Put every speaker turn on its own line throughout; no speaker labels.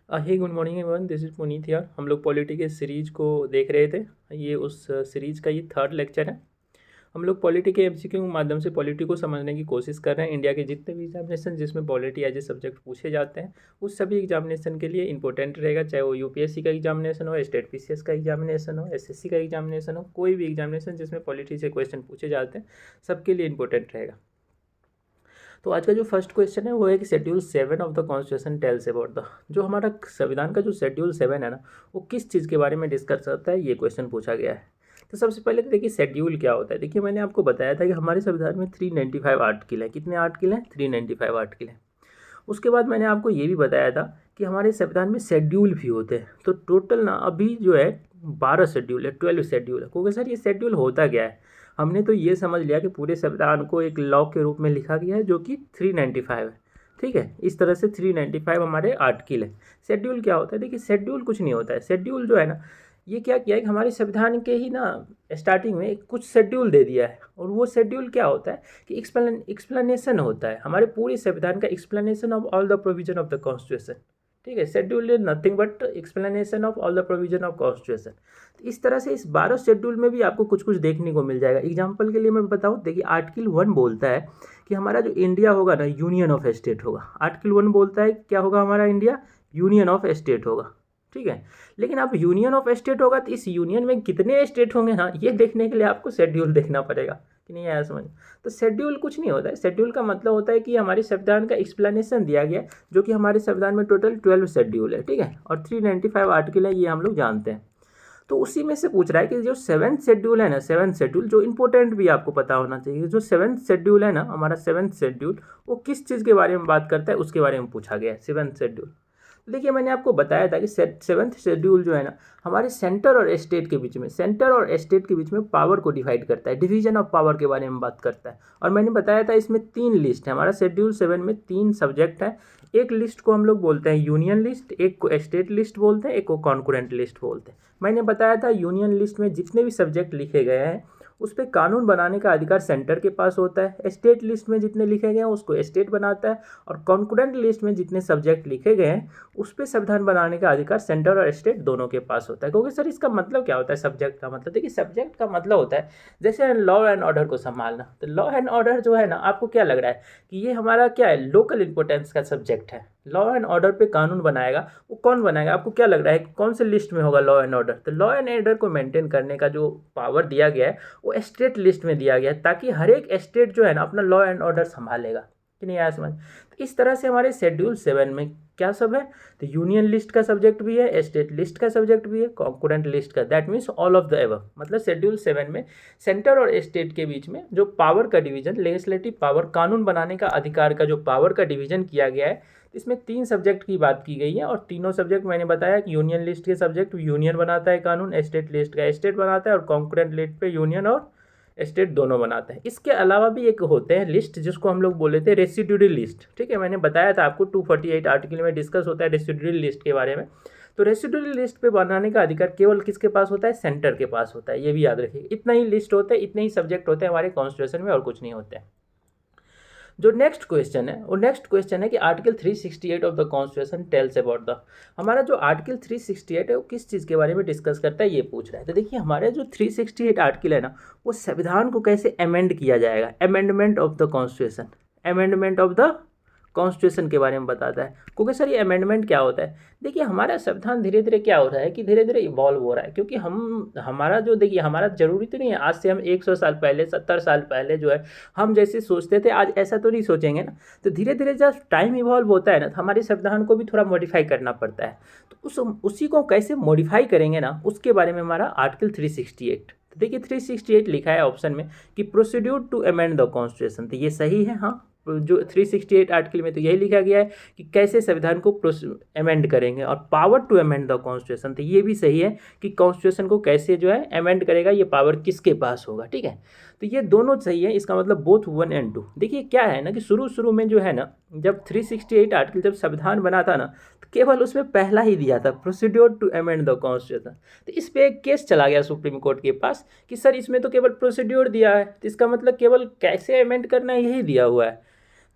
Hey good morning everyone, this is Puneet here. हम लोग polity के सीरीज को देख रहे थे। ये उस सीरीज का ये थर्ड लेक्चर है। हम लोग पॉलिटी के एमसीक्यू के माध्यम से पॉलिटी को समझने की कोशिश कर रहे हैं। इंडिया के जितने भी एग्जामिनेशन जिसमें पॉलिटी एज ए सब्जेक्ट पूछे जाते हैं, उस सभी एग्जामिनेशन के लिए इंपॉर्टेंट रहेगा, चाहे वो यूपीएससी का एग्जामिनेशन हो, स्टेट पीसीएस का एग्जामिनेशन हो, एसएससी का एग्जामिनेशन हो, कोई भी एग्जामिनेशन जिसमें पॉलिटी से क्वेश्चन पूछे जाते हैं, सबके लिए इंपॉर्टेंट रहेगा। तो आज का जो फर्स्ट क्वेश्चन है वो है कि schedule 7 of the constitution tells about the, जो हमारा संविधान का जो शेड्यूल 7 है ना, वो किस चीज़ के बारे में डिस्कस करता है, ये क्वेश्चन पूछा गया है। तो सबसे पहले तो देखिए शेड्यूल क्या होता है। देखिए मैंने आपको बताया था कि हमारे संविधान में 395 आर्टिकल है। कितने आर्टिकल हैं? 395 आर्टिकल हैं। उसके बाद मैंने आपको ये भी बताया था कि हमारे संविधान में शेड्यूल भी होते हैं। तो टोटल ना अभी जो है 12 शेड्यूल है, 12 शेड्यूल है। क्योंकि सर ये शेड्यूल होता क्या है, हमने तो ये समझ लिया कि पूरे संविधान को एक लॉ के रूप में लिखा गया है जो कि 395 है। ठीक है, इस तरह से 395 हमारे आर्टिकल है। शेड्यूल क्या होता है? देखिए शेड्यूल कुछ नहीं होता है। शेड्यूल जो है ना, ये क्या किया है कि हमारे संविधान के ही ना स्टार्टिंग में कुछ शेड्यूल दे दिया है। और वो शेड्यूल क्या होता है कि एक्सप्लेनेशन होता है, हमारे पूरे संविधान का explanation of all the provision of the constitution. ठीक है, schedule is nothing but explanation of all the provision of constitution. तो इस तरह से इस 12 शेड्यूल में भी आपको कुछ कुछ देखने को मिल जाएगा। एग्जाम्पल के लिए मैं बताऊँ, देखिए आर्टिकल 1 बोलता है कि हमारा जो इंडिया होगा ना, यूनियन ऑफ स्टेट होगा। आर्टिकल 1 बोलता है क्या होगा हमारा इंडिया? यूनियन ऑफ स्टेट होगा। ठीक है, लेकिन अब यूनियन ऑफ स्टेट होगा तो इस यूनियन में कितने स्टेट होंगे ना, ये देखने के लिए आपको शेड्यूल देखना पड़ेगा कि नहीं आया समझ। तो शेड्यूल कुछ नहीं होता है। शेड्यूल का मतलब होता है कि हमारे संविधान का एक्सप्लेनेशन दिया गया, जो कि हमारे संविधान में टोटल 12 शेड्यूल है। ठीक है, और 395 आर्टिकल है, ये हम लोग जानते हैं। तो उसी में से पूछ रहा है कि जो 7th शेड्यूल है ना, 7th शेड्यूल जो इंपॉर्टेंट भी आपको पता होना चाहिए, जो 7th शेड्यूल है ना हमारा 7th शेड्यूल, वो किस चीज़ के बारे में बात करता है, उसके बारे में पूछा गया है 7th शेड्यूल। देखिए मैंने आपको बताया था कि 7th शेड्यूल जो है ना, हमारे सेंटर और स्टेट के बीच में, सेंटर और स्टेट के बीच में पावर को डिवाइड करता है, डिवीजन ऑफ पावर के बारे में बात करता है। और मैंने बताया था इसमें 3 लिस्ट है। हमारा शेड्यूल 7 में 3 सब्जेक्ट है। एक लिस्ट को हम लोग बोलते हैं यूनियन लिस्ट, एक को स्टेट लिस्ट बोलते हैं, एक को कॉन्करेंट लिस्ट बोलते हैं। मैंने बताया था यूनियन लिस्ट में जितने भी सब्जेक्ट लिखे गए हैं उस पर कानून बनाने का अधिकार सेंटर के पास होता है। स्टेट लिस्ट में जितने लिखे गए हैं उसको स्टेट बनाता है। और कॉन्करेंट लिस्ट में जितने सब्जेक्ट लिखे गए हैं उस पर संविधान बनाने का अधिकार सेंटर और स्टेट दोनों के पास होता है। क्योंकि सर इसका मतलब क्या होता है सब्जेक्ट का मतलब? देखिए सब्जेक्ट का मतलब होता है जैसे लॉ एंड ऑर्डर को संभालना। तो लॉ एंड ऑर्डर जो है ना, आपको क्या लग रहा है कि ये हमारा क्या है, लोकल इंपोर्टेंस का सब्जेक्ट है। लॉ एंड ऑर्डर पे कानून बनाएगा, वो कौन बनाएगा? आपको क्या लग रहा है कि कौन से लिस्ट में होगा लॉ एंड ऑर्डर? तो लॉ एंड ऑर्डर को मेंटेन करने का जो पावर दिया गया है वो स्टेट लिस्ट में दिया गया है, ताकि हर एक स्टेट जो है ना अपना लॉ एंड ऑर्डर संभालेगा कि नहीं आया समझ। तो इस तरह से हमारे शेड्यूल 7 में क्या सब है, तो यूनियन लिस्ट का सब्जेक्ट भी है, स्टेट लिस्ट का सब्जेक्ट भी है, कॉन्करेंट लिस्ट का। That means all of the above. मतलब शेड्यूल 7 में सेंटर और स्टेट के बीच में जो पावर का डिवीजन, लेजिस्लेटिव पावर, कानून बनाने का अधिकार का जो पावर का डिवीजन किया गया है, इसमें 3 सब्जेक्ट की बात की गई है। और तीनों सब्जेक्ट मैंने बताया कि यूनियन लिस्ट के सब्जेक्ट यूनियन बनाता है कानून, स्टेट लिस्ट का स्टेट बनाता है, और कॉन्करेंट लिस्ट पे यूनियन और स्टेट दोनों बनाते हैं। इसके अलावा भी एक होते हैं लिस्ट जिसको हम लोग बोले थे रेसिड्यूरी लिस्ट। ठीक है, मैंने बताया था आपको 248 आर्टिकल में डिस्कस होता है रेसिड्यूरी लिस्ट के बारे में। तो रेसिड्यूरी लिस्ट पे बनाने का अधिकार केवल किसके पास होता है? सेंटर के पास होता है। ये भी याद रखिए, इतना ही लिस्ट होता है, इतने ही सब्जेक्ट होते हैं हमारे कॉन्स्टिट्यूशन में, और कुछ नहीं होते हैं। जो नेक्स्ट क्वेश्चन है वो नेक्स्ट क्वेश्चन है कि article 368 of the constitution tells about the, हमारा जो आर्टिकल 368 है वो किस चीज़ के बारे में डिस्कस करता है, ये पूछ रहा है। तो देखिए हमारे जो 368 आर्टिकल है ना, वो संविधान को कैसे अमेंड किया जाएगा, amendment of the constitution, amendment of the constitution के बारे में बताता है। क्योंकि सर ये अमेंडमेंट क्या होता है? देखिए हमारा संविधान धीरे धीरे क्या हो रहा है कि धीरे धीरे इवॉल्व हो रहा है। क्योंकि हमारा जो, देखिए हमारा जरूरी तो नहीं है आज से हम 100 साल पहले, 70 साल पहले जो है हम जैसे सोचते थे आज ऐसा तो नहीं सोचेंगे ना। तो धीरे धीरे जब टाइम इवॉल्व होता है ना, तो हमारे संविधान को भी थोड़ा मॉडिफाई करना पड़ता है। तो उसी को कैसे मॉडिफाई करेंगे ना, उसके बारे में हमारा आर्टिकल 368। तो देखिए 368 लिखा है ऑप्शन में कि procedure to amend the constitution. तो ये सही है, हाँ। जो 368 आर्टिकल में तो यही लिखा गया है कि कैसे संविधान को अमेंड करेंगे, और power to amend the constitution, तो ये भी सही है कि कॉन्स्टिट्यूशन को कैसे जो है अमेंड करेगा, ये पावर किसके पास होगा। ठीक है, तो ये दोनों सही है, इसका मतलब बोथ 1 and 2। देखिए क्या है ना कि शुरू में जो है ना, जब 368 आर्टिकल जब संविधान बना था ना, तो केवल उसमें पहला ही दिया था procedure to amend the constitution. तो इस पर एक केस चला गया सुप्रीम कोर्ट के पास कि सर इसमें तो केवल प्रोसीड्यूर दिया है, तो इसका मतलब केवल कैसे अमेंड करना है यही दिया हुआ है।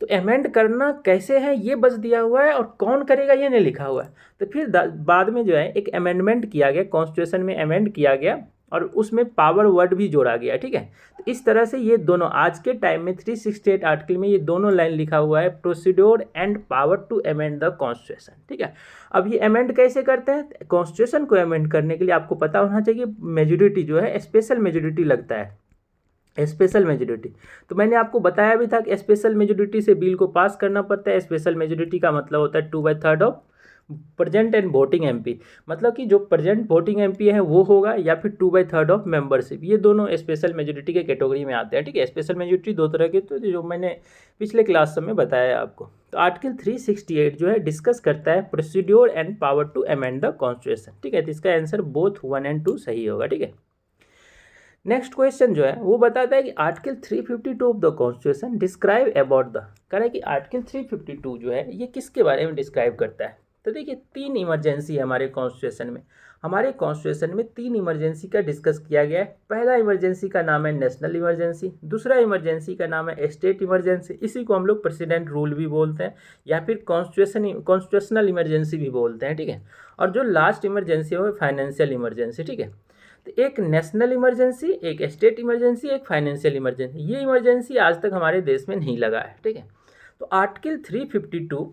तो अमेंड करना कैसे है ये बस दिया हुआ है और कौन करेगा ये नहीं लिखा हुआ है। तो फिर बाद में जो है एक अमेंडमेंट किया गया, कॉन्स्टिट्यूशन में अमेंड किया गया और उसमें पावर वर्ड भी जोड़ा गया, ठीक है। तो इस तरह से ये दोनों आज के टाइम में 368 आर्टिकल में ये दोनों लाइन लिखा हुआ है, procedure and power to amend the constitution, ठीक है। अब ये अमेंड कैसे करते हैं? कॉन्स्टिट्यूशन को अमेंड करने के लिए आपको पता होना चाहिए मेजोरिटी जो है स्पेशल मेजोरिटी लगता है, स्पेशल मेजोरिटी। तो मैंने आपको बताया भी था कि स्पेशल मेजोरिटी से बिल को पास करना पड़ता है। स्पेशल मेजोरिटी का मतलब होता है 2/3 of present and voting MP, मतलब कि जो प्रेजेंट वोटिंग एमपी है वो होगा या फिर 2/3 ऑफ मेंबरशिप, ये दोनों स्पेशल मेजोरिटी के कैटेगरी में आते हैं, ठीक है। स्पेशल मेजोरिटी दो तरह के, तो जो मैंने पिछले क्लास में बताया आपको। तो आर्टिकल 368 जो है डिस्कस करता है procedure and power to amend the constitution, ठीक है। तो इसका आंसर बोथ 1 और 2 सही होगा, ठीक है। नेक्स्ट क्वेश्चन जो है वो बताता है कि article 352 of the constitution describe about the, कह रहा है कि आर्टिकल 352 जो है ये किसके बारे में डिस्क्राइब करता है। तो देखिए 3 इमरजेंसी है हमारे कॉन्स्टिट्यूशन में। हमारे कॉन्स्टिट्यूशन में 3 इमरजेंसी का डिस्कस किया गया है। पहला इमरजेंसी का नाम है नेशनल इमरजेंसी, दूसरा इमरजेंसी का नाम है स्टेट इमरजेंसी, इसी को हम लोग प्रेसिडेंट रूल भी बोलते हैं या फिर कॉन्स्टिट्यूशनल इमरजेंसी भी बोलते हैं, ठीक है। और जो लास्ट इमरजेंसी है वो फाइनेंशियल इमरजेंसी, ठीक है। तो एक नेशनल इमरजेंसी, एक स्टेट इमरजेंसी, एक फाइनेंशियल इमरजेंसी, ये इमरजेंसी आज तक हमारे देश में नहीं लगा है, ठीक है। तो आर्टिकल 352,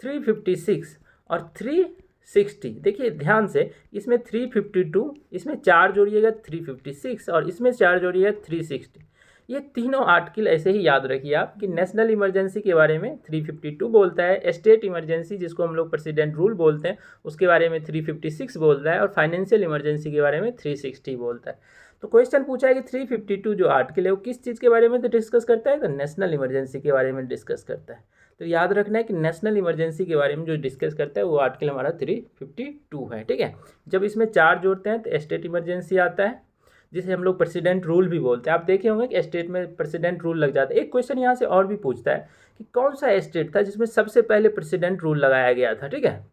356 और 360, देखिए ध्यान से, इसमें 352, इसमें 4 जोड़िएगा 356 और इसमें 4 जोड़िएगा 360। ये तीनों आर्टिकल ऐसे ही याद रखिए आप कि नेशनल इमरजेंसी के बारे में 352 बोलता है, स्टेट इमरजेंसी जिसको हम लोग प्रेसिडेंट रूल बोलते हैं उसके बारे में 356 बोलता है और फाइनेंशियल इमरजेंसी के बारे में 360 बोलता है। तो क्वेश्चन पूछा है कि 352 जो आर्टिकल है वो किस चीज़ के बारे में तो डिस्कस करता है, तो नेशनल इमरजेंसी के बारे में डिस्कस करता है। तो याद रखना है कि नेशनल इमरजेंसी के बारे में जो डिस्कस करता है वो आर्टिकल हमारा 352 है, ठीक है। जब इसमें 4 जोड़ते हैं तो स्टेट इमरजेंसी आता है जिसे हम लोग प्रेसिडेंट रूल भी बोलते हैं। आप देखे होंगे कि स्टेट में प्रेसिडेंट रूल लग जाता है। एक क्वेश्चन यहाँ से और भी पूछता है कि कौन सा स्टेट था जिसमें सबसे पहले प्रेसिडेंट रूल लगाया गया था, ठीक है।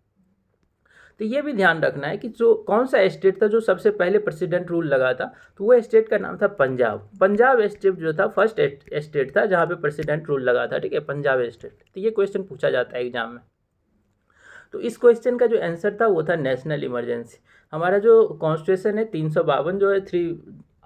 तो ये भी ध्यान रखना है कि जो कौन सा स्टेट था जो सबसे पहले प्रेसिडेंट रूल लगा था, तो वो स्टेट का नाम था पंजाब। पंजाब स्टेट जो था फर्स्ट स्टेट था जहाँ पे प्रेसिडेंट रूल लगा था, ठीक है, पंजाब स्टेट। तो ये क्वेश्चन पूछा जाता है एग्जाम में। तो इस क्वेश्चन का जो आंसर था वो था नेशनल इमरजेंसी। हमारा जो कॉन्स्टिट्यूशन है 352 जो है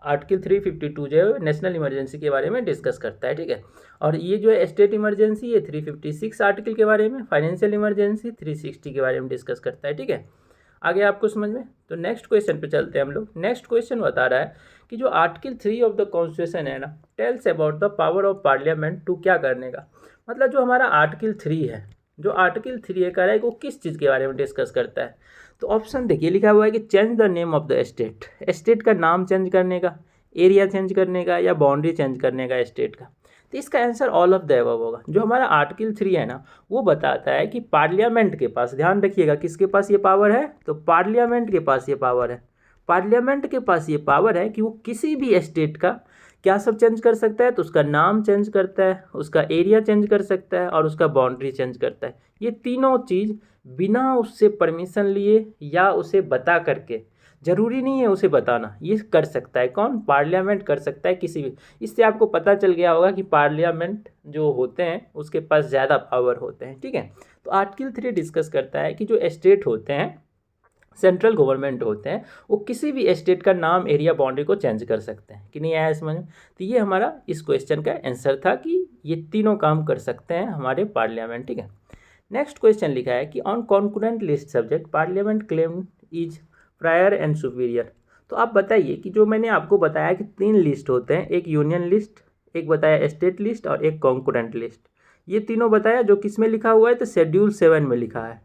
आर्टिकल 352 जो है नेशनल इमरजेंसी के बारे में डिस्कस करता है, ठीक है। और ये जो है स्टेट इमरजेंसी ये 356 आर्टिकल के बारे में, फाइनेंशियल इमरजेंसी 360 के बारे में डिस्कस करता है, ठीक है। आगे आपको समझ में। तो नेक्स्ट क्वेश्चन पे चलते हैं हम लोग। नेक्स्ट क्वेश्चन बता रहा है कि जो आर्टिकल 3 ऑफ द कॉन्स्टिट्यूशन है ना, tells about the power of parliament to क्या करने का, मतलब जो हमारा आर्टिकल 3 है, जो आर्टिकल 3 ये कह रहा है वो किस चीज़ के बारे में डिस्कस करता है। तो ऑप्शन देखिए लिखा हुआ है कि change the name of the state, state का नाम चेंज करने का, एरिया चेंज करने का या बाउंड्री चेंज करने का स्टेट का। तो इसका answer all of the above होगा। जो हमारा आर्टिकल 3 है ना वो बताता है कि पार्लियामेंट के पास, ध्यान रखिएगा किसके पास ये पावर है, तो पार्लियामेंट के पास ये पावर है। पार्लियामेंट के पास ये पावर है कि वो किसी भी स्टेट का क्या सब चेंज कर सकता है, तो उसका नाम चेंज करता है, उसका एरिया चेंज कर सकता है और उसका बाउंड्री चेंज करता है। ये तीनों चीज़ बिना उससे परमिशन लिए या उसे बता करके, जरूरी नहीं है उसे बताना, ये कर सकता है कौन, पार्लियामेंट कर सकता है किसी भी। इससे आपको पता चल गया होगा कि पार्लियामेंट जो होते हैं उसके पास ज़्यादा पावर होते हैं, ठीक है। तो आर्टिकल 3 डिस्कस करता है कि जो स्टेट होते हैं, सेंट्रल गवर्नमेंट होते हैं, वो किसी भी स्टेट का नाम, एरिया, बाउंड्री को चेंज कर सकते हैं कि नहीं आया समझ में। तो ये हमारा इस क्वेश्चन का आंसर था कि ये तीनों काम कर सकते हैं हमारे पार्लियामेंट, ठीक है। नेक्स्ट क्वेश्चन लिखा है कि on concurrent list subject parliament claim is prior and superior. तो आप बताइए कि जो मैंने आपको बताया कि 3 लिस्ट होते हैं, एक यूनियन लिस्ट, एक बताया स्टेट लिस्ट और एक कॉन्करेंट लिस्ट। ये तीनों बताया जो किस में लिखा हुआ है, तो शेड्यूल 7 में लिखा है।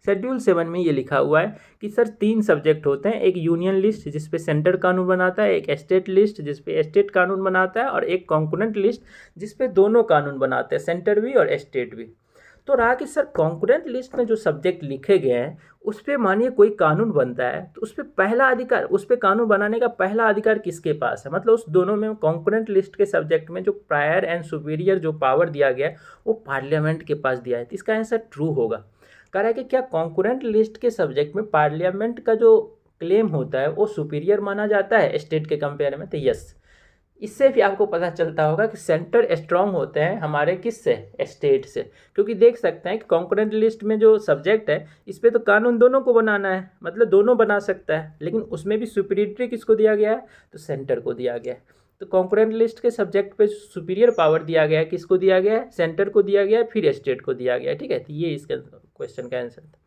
शेड्यूल 7 में ये लिखा हुआ है कि सर 3 सब्जेक्ट होते हैं, एक यूनियन लिस्ट जिस पे सेंटर कानून बनाता है, एक स्टेट लिस्ट जिस पे स्टेट कानून बनाता है और एक कॉन्करेंट लिस्ट जिस पे दोनों कानून बनाते हैं, सेंटर भी और स्टेट भी। तो रहा कि सर कॉन्करेंट लिस्ट में जो सब्जेक्ट लिखे गए हैं उस पर मानिए कोई कानून बनता है तो उस पर पहला अधिकार, उस पर कानून बनाने का पहला अधिकार किसके पास है, मतलब उस दोनों में कॉन्करेंट लिस्ट के सब्जेक्ट में जो प्रायर एंड सुपीरियर जो पावर दिया गया है वो पार्लियामेंट के पास दिया है। तो इसका आंसर ट्रू होगा। कह रहा है कि क्या कॉन्करेंट लिस्ट के सब्जेक्ट में पार्लियामेंट का जो क्लेम होता है वो सुपीरियर माना जाता है स्टेट के कंपेयर में, तो यस, इससे भी आपको पता चलता होगा कि सेंटर स्ट्रांग होते हैं हमारे किससे, स्टेट से, क्योंकि देख सकते हैं कि कॉन्करेंट लिस्ट में जो सब्जेक्ट है इस पर तो कानून दोनों को बनाना है, मतलब दोनों बना सकता है, लेकिन उसमें भी सुपीरियरिटी किसको दिया गया है, तो सेंटर को दिया गया है। तो कॉन्करेंट लिस्ट के सब्जेक्ट पे सुपीरियर पावर दिया गया है, किसको दिया गया है, सेंटर को दिया गया है, फिर स्टेट को दिया गया है। ठीक है, तो ये इसका क्वेश्चन का आंसर था।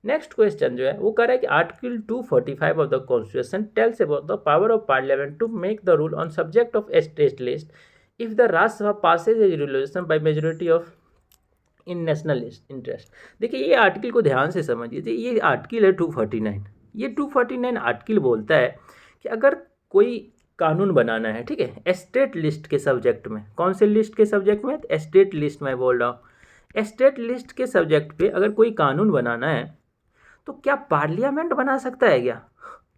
नेक्स्ट क्वेश्चन जो है वो कह रहा है कि article 245 of the constitution tells about the power of parliament to make the rule on subject of state list if the Rajya Sabha passes a resolution by majority of in national interest. देखिए ये article को ध्यान से समझिए, ये article है 249। ये 249 article बोलता है कि अगर कोई कानून बनाना है, ठीक है, स्टेट लिस्ट के सब्जेक्ट में, कौन से लिस्ट के सब्जेक्ट में, स्टेट लिस्ट में बोल रहा हूँ, स्टेट लिस्ट के सब्जेक्ट पे अगर कोई कानून बनाना है तो क्या पार्लियामेंट बना सकता है क्या?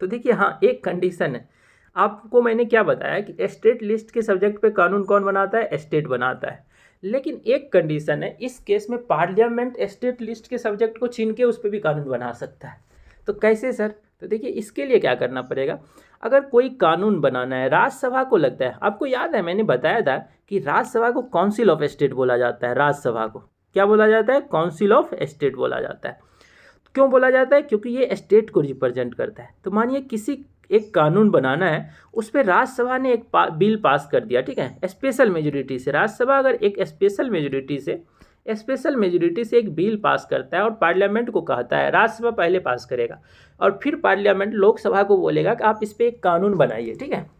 तो देखिए हाँ, एक कंडीशन है। आपको मैंने क्या बताया कि स्टेट लिस्ट के सब्जेक्ट पे कानून कौन बनाता है, स्टेट बनाता है, लेकिन एक कंडीशन है, इस केस में पार्लियामेंट स्टेट लिस्ट के सब्जेक्ट को छीन के उस पर भी कानून बना सकता है। तो कैसे सर? तो देखिए इसके लिए क्या करना पड़ेगा, अगर कोई कानून बनाना है, राज्यसभा को लगता है, आपको याद है मैंने बताया था कि राज्यसभा को काउंसिल ऑफ स्टेट बोला जाता है, राज्यसभा को क्या बोला जाता है, काउंसिल ऑफ स्टेट बोला जाता है। क्यों बोला जाता है? क्योंकि ये स्टेट को रिप्रेजेंट करता है। तो मानिए किसी एक कानून बनाना है, उस पर राज्यसभा ने एक बिल पास कर दिया, ठीक है, स्पेशल मेजोरिटी से। राज्यसभा अगर एक स्पेशल मेजोरिटी से एक बिल पास करता है और पार्लियामेंट को कहता है, राज्यसभा पहले पास करेगा और फिर पार्लियामेंट लोकसभा को बोलेगा कि आप इस पर एक कानून बनाइए, ठीक है,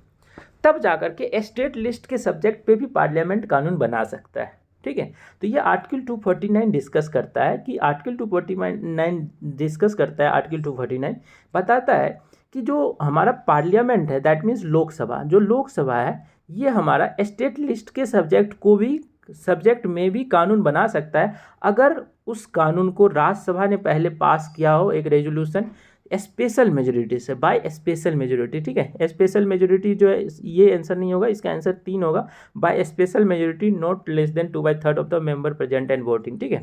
तब जाकर के स्टेट लिस्ट के सब्जेक्ट पे भी पार्लियामेंट कानून बना सकता है। ठीक है, तो ये आर्टिकल 249 डिस्कस करता है कि आर्टिकल 249 बताता है कि जो हमारा पार्लियामेंट है, दैट मीन्स लोकसभा, जो लोकसभा है ये हमारा स्टेट लिस्ट के सब्जेक्ट में भी कानून बना सकता है अगर उस कानून को राज्यसभा ने पहले पास किया हो, एक रेजोल्यूशन स्पेशल मेजोरिटी से, बाय स्पेशल मेजोरिटी। ठीक है, स्पेशल मेजोरिटी जो है ये आंसर नहीं होगा, इसका आंसर 3 होगा, by special majority not less than 2/3 of the member present and voting. ठीक है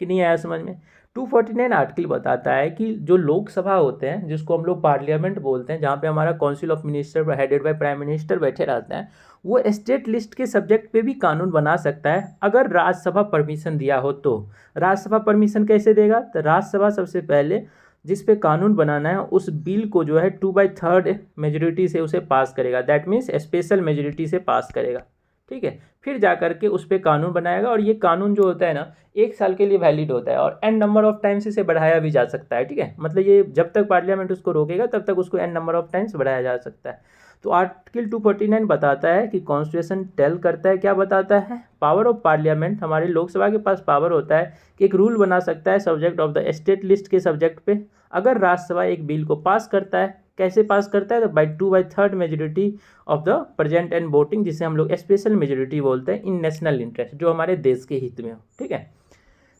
कि नहीं आया समझ में? 249 आर्टिकल बताता है कि जो लोकसभा होते हैं, जिसको हम लोग पार्लियामेंट बोलते हैं, जहाँ पे हमारा council of minister headed by prime minister बैठे रहते हैं, वो स्टेट लिस्ट के सब्जेक्ट पे भी कानून बना सकता है अगर राज्यसभा परमिशन दिया हो तो। राज्यसभा परमिशन कैसे देगा? तो राज्यसभा सबसे पहले जिस पे कानून बनाना है उस बिल को जो है 2/3 मेजोरिटी से उसे पास करेगा, दैट मीन्स स्पेशल मेजोरिटी से पास करेगा। ठीक है, फिर जा करके उस पर कानून बनाएगा और ये कानून जो होता है ना 1 साल के लिए वैलिड होता है और एन नंबर ऑफ टाइम्स इसे बढ़ाया भी जा सकता है। ठीक है, मतलब ये जब तक पार्लियामेंट उसको रोकेगा तब तक उसको एन नंबर ऑफ टाइम्स बढ़ाया जा सकता है। तो आर्टिकल 249 बताता है कि कॉन्स्टिट्यूशन टेल करता है, क्या बताता है, पावर ऑफ पार्लियामेंट, हमारे लोकसभा के पास पावर होता है कि एक रूल बना सकता है subject of the state list के सब्जेक्ट पे अगर राज्यसभा एक बिल को पास करता है। कैसे पास करता है? तो by 2/3 majority of the present and voting, जिसे हम लोग स्पेशल मेजोरिटी बोलते हैं, इन नेशनल इंटरेस्ट, जो हमारे देश के हित में हो। ठीक है,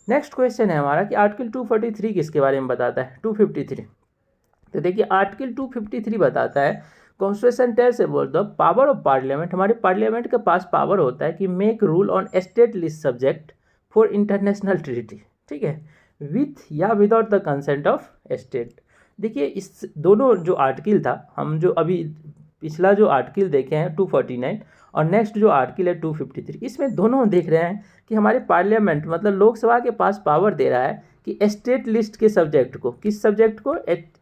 नेक्स्ट क्वेश्चन है हमारा कि आर्टिकल 243 किसके बारे में बताता है? 253। तो देखिए आर्टिकल 253 बताता है constitution tells about the power of parliament, हमारे पार्लियामेंट के पास पावर होता है कि make rule on state list subject for international treaty. ठीक है, विथ या without the consent of state. देखिए इस दोनों जो आर्टिकल था, हम जो अभी पिछला जो आर्टिकल देखे हैं 249 और नेक्स्ट जो आर्टिकल है 253, इसमें दोनों देख रहे हैं कि हमारे पार्लियामेंट मतलब लोकसभा के पास पावर दे रहा है कि स्टेट लिस्ट के सब्जेक्ट को, किस सब्जेक्ट को,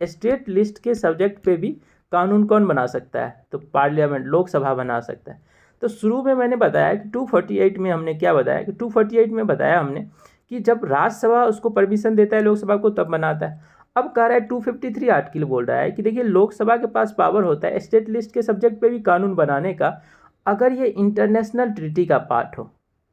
स्टेट लिस्ट के सब्जेक्ट पे भी कानून कौन बना सकता है? तो पार्लियामेंट, लोकसभा बना सकता है। तो शुरू में मैंने बताया कि 248 में हमने क्या बताया कि 248 में बताया हमने कि जब राज्यसभा उसको परमिशन देता है लोकसभा को तब बनाता है। अब कह रहा है 253 आर्टिकल बोल रहा है कि देखिए लोकसभा के पास पावर होता है स्टेट लिस्ट के सब्जेक्ट पे भी कानून बनाने का अगर ये इंटरनेशनल ट्रीटी का पार्ट हो।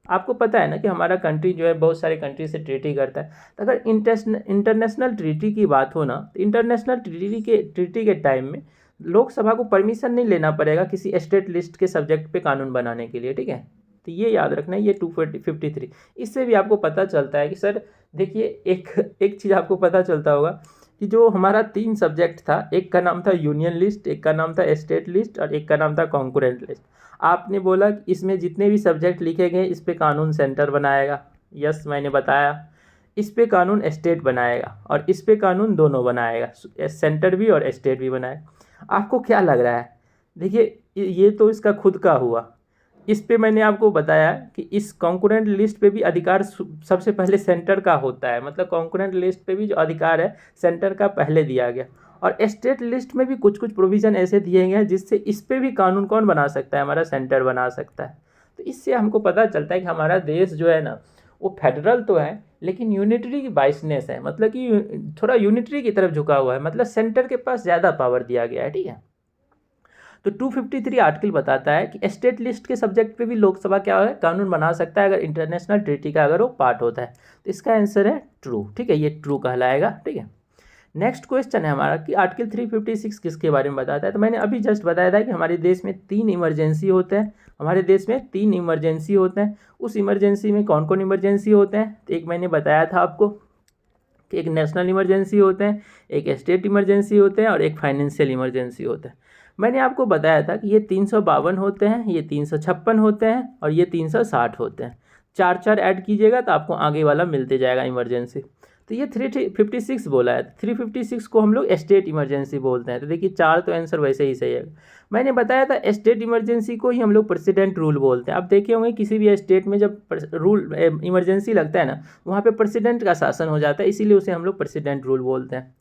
आपको पता है ना कि हमारा कंट्री जो है बहुत सारे कंट्री से ट्रीटी करता है, तो अगर इंटरनेशनल ट्रीटी की बात हो ना, तो इंटरनेशनल ट्रीटी के टाइम में लोकसभा को परमिशन नहीं लेना पड़ेगा किसी स्टेट लिस्ट के सब्जेक्ट पे कानून बनाने के लिए। ठीक है, तो ये याद रखना है, ये 253। इससे भी आपको पता चलता है कि सर देखिए एक चीज़ आपको पता चलता होगा कि जो हमारा 3 सब्जेक्ट था, एक का नाम था यूनियन लिस्ट, एक का नाम था स्टेट लिस्ट और एक का नाम था कॉन्करेंट लिस्ट। आपने बोला कि इसमें जितने भी सब्जेक्ट लिखे गए इस पे कानून सेंटर बनाएगा। यस, मैंने बताया इस पे कानून स्टेट बनाएगा और इस पे कानून दोनों बनाएगा, सेंटर भी और स्टेट भी बनाएगा। आपको क्या लग रहा है देखिए ये तो इसका खुद का हुआ। इस पे मैंने आपको बताया कि इस कॉन्करेंट लिस्ट पे भी अधिकार सबसे पहले सेंटर का होता है, मतलब कॉन्करेंट लिस्ट पे भी जो अधिकार है सेंटर का पहले दिया गया। और स्टेट लिस्ट में भी कुछ कुछ प्रोविज़न ऐसे दिए गए हैं जिससे इस पे भी कानून कौन बना सकता है, हमारा सेंटर बना सकता है। तो इससे हमको पता चलता है कि हमारा देश जो है ना वो फेडरल तो है लेकिन यूनिटरी की बाइसनेस है, मतलब कि थोड़ा यूनिटरी की तरफ झुका हुआ है, मतलब सेंटर के पास ज़्यादा पावर दिया गया है। ठीक है, तो 253 आर्टिकल बताता है कि स्टेट लिस्ट के सब्जेक्ट पे भी लोकसभा क्या है कानून बना सकता है अगर इंटरनेशनल ट्रीटी का अगर वो पार्ट होता है। तो इसका आंसर है ट्रू। ठीक है, ये ट्रू कहलाएगा। ठीक है, नेक्स्ट क्वेश्चन है हमारा कि आर्टिकल 356 किसके बारे में बताता है। तो मैंने अभी जस्ट बताया था कि हमारे देश में 3 इमरजेंसी होते हैं, हमारे देश में 3 इमरजेंसी होते हैं। उस इमरजेंसी में कौन कौन इमरजेंसी होते हैं, तो एक मैंने बताया था आपको कि एक नेशनल इमरजेंसी होते हैं, एक स्टेट इमरजेंसी होते हैं और एक फाइनेंशियल इमरजेंसी होता है। मैंने आपको बताया था कि ये 352 होते हैं, ये 356 होते हैं और ये 360 होते हैं। 4 ऐड कीजिएगा तो आपको आगे वाला मिलते जाएगा इमरजेंसी। तो ये 356 बोला है, 356 को हम लोग स्टेट इमरजेंसी बोलते हैं। तो देखिए 4 तो आंसर वैसे ही सही है। मैंने बताया था स्टेट इमरजेंसी को ही हम लोग प्रेसिडेंट रूल बोलते हैं। आप देखे होंगे किसी भी स्टेट में जब रूल इमरजेंसी लगता है ना वहाँ पे प्रेसिडेंट का शासन हो जाता है, इसीलिए उसे हम लोग प्रेसिडेंट रूल बोलते हैं।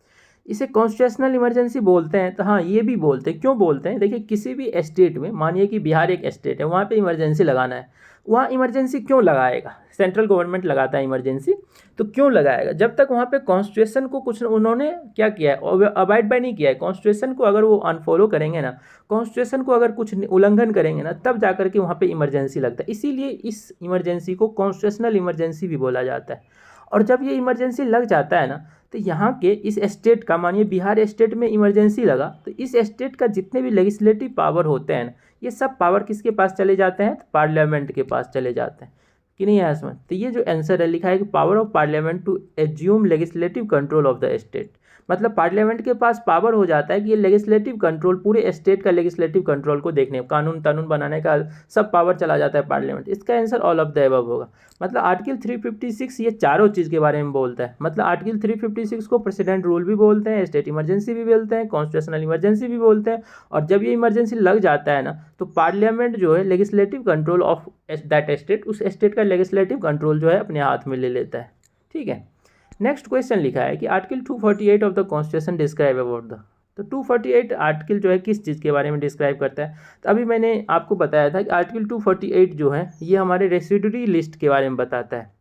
इसे कॉन्स्टिट्यूशनल इमरजेंसी बोलते हैं। तो हाँ ये भी बोलते हैं। क्यों बोलते हैं, देखिए किसी भी स्टेट में, मानिए कि बिहार एक स्टेट है, वहाँ पे इमरजेंसी लगाना है, वहाँ इमरजेंसी क्यों लगाएगा, सेंट्रल गवर्नमेंट लगाता है इमरजेंसी, तो क्यों लगाएगा, जब तक वहाँ पे कॉन्स्टिट्यूशन को कुछ उन्होंने क्या किया है, अवॉइड बाय नहीं किया है। कॉन्स्टिट्यूशन को अगर वो अनफॉलो करेंगे ना, कॉन्स्टिट्यूशन को अगर कुछ उल्लंघन करेंगे ना, तब जाकर के वहाँ पे इमरजेंसी लगता है। इसीलिए इस इमरजेंसी को कॉन्स्टिट्यूशनल इमरजेंसी भी बोला जाता है। और जब ये इमरजेंसी लग जाता है ना, तो यहाँ के इस स्टेट का, मानिए बिहार स्टेट में इमरजेंसी लगा, तो इस स्टेट का जितने भी लेजिस्लेटिव पावर होते हैं ना, ये सब पावर किसके पास चले जाते हैं, तो पार्लियामेंट के पास चले जाते हैं कि नहीं है इसमें। तो ये जो आंसर है लिखा है कि power of parliament to assume legislative control of the state, मतलब पार्लियामेंट के पास पावर हो जाता है कि ये लेजिस्लेटिव कंट्रोल, पूरे स्टेट का लेजिस्लेटिव कंट्रोल को देखने, कानून कानून बनाने का सब पावर चला जाता है पार्लियामेंट। इसका answer all of the above होगा। मतलब आर्टिकल 356 ये चारों चीज़ के बारे में बोलता है। मतलब आर्टिकल 356 को प्रेसिडेंट रूल भी बोलते हैं, स्टेट इमरजेंसी भी बोलते हैं, कॉन्स्टिट्यूशनल इमरजेंसी भी बोलते हैं। और जब ये इमरजेंसी लग जाता है ना, तो पार्लियामेंट जो है legislative control of that state, उस स्टेट का लेजिस्लेटिव कंट्रोल जो है अपने हाथ में ले लेता है। ठीक है, नेक्स्ट क्वेश्चन लिखा है कि article 248 of the constitution describe about the, तो 248 आर्टिकल जो है किस चीज़ के बारे में डिस्क्राइब करता है। तो अभी मैंने आपको बताया था कि आर्टिकल 248 जो है ये हमारे रेसिड्यूरी लिस्ट के बारे में बताता है।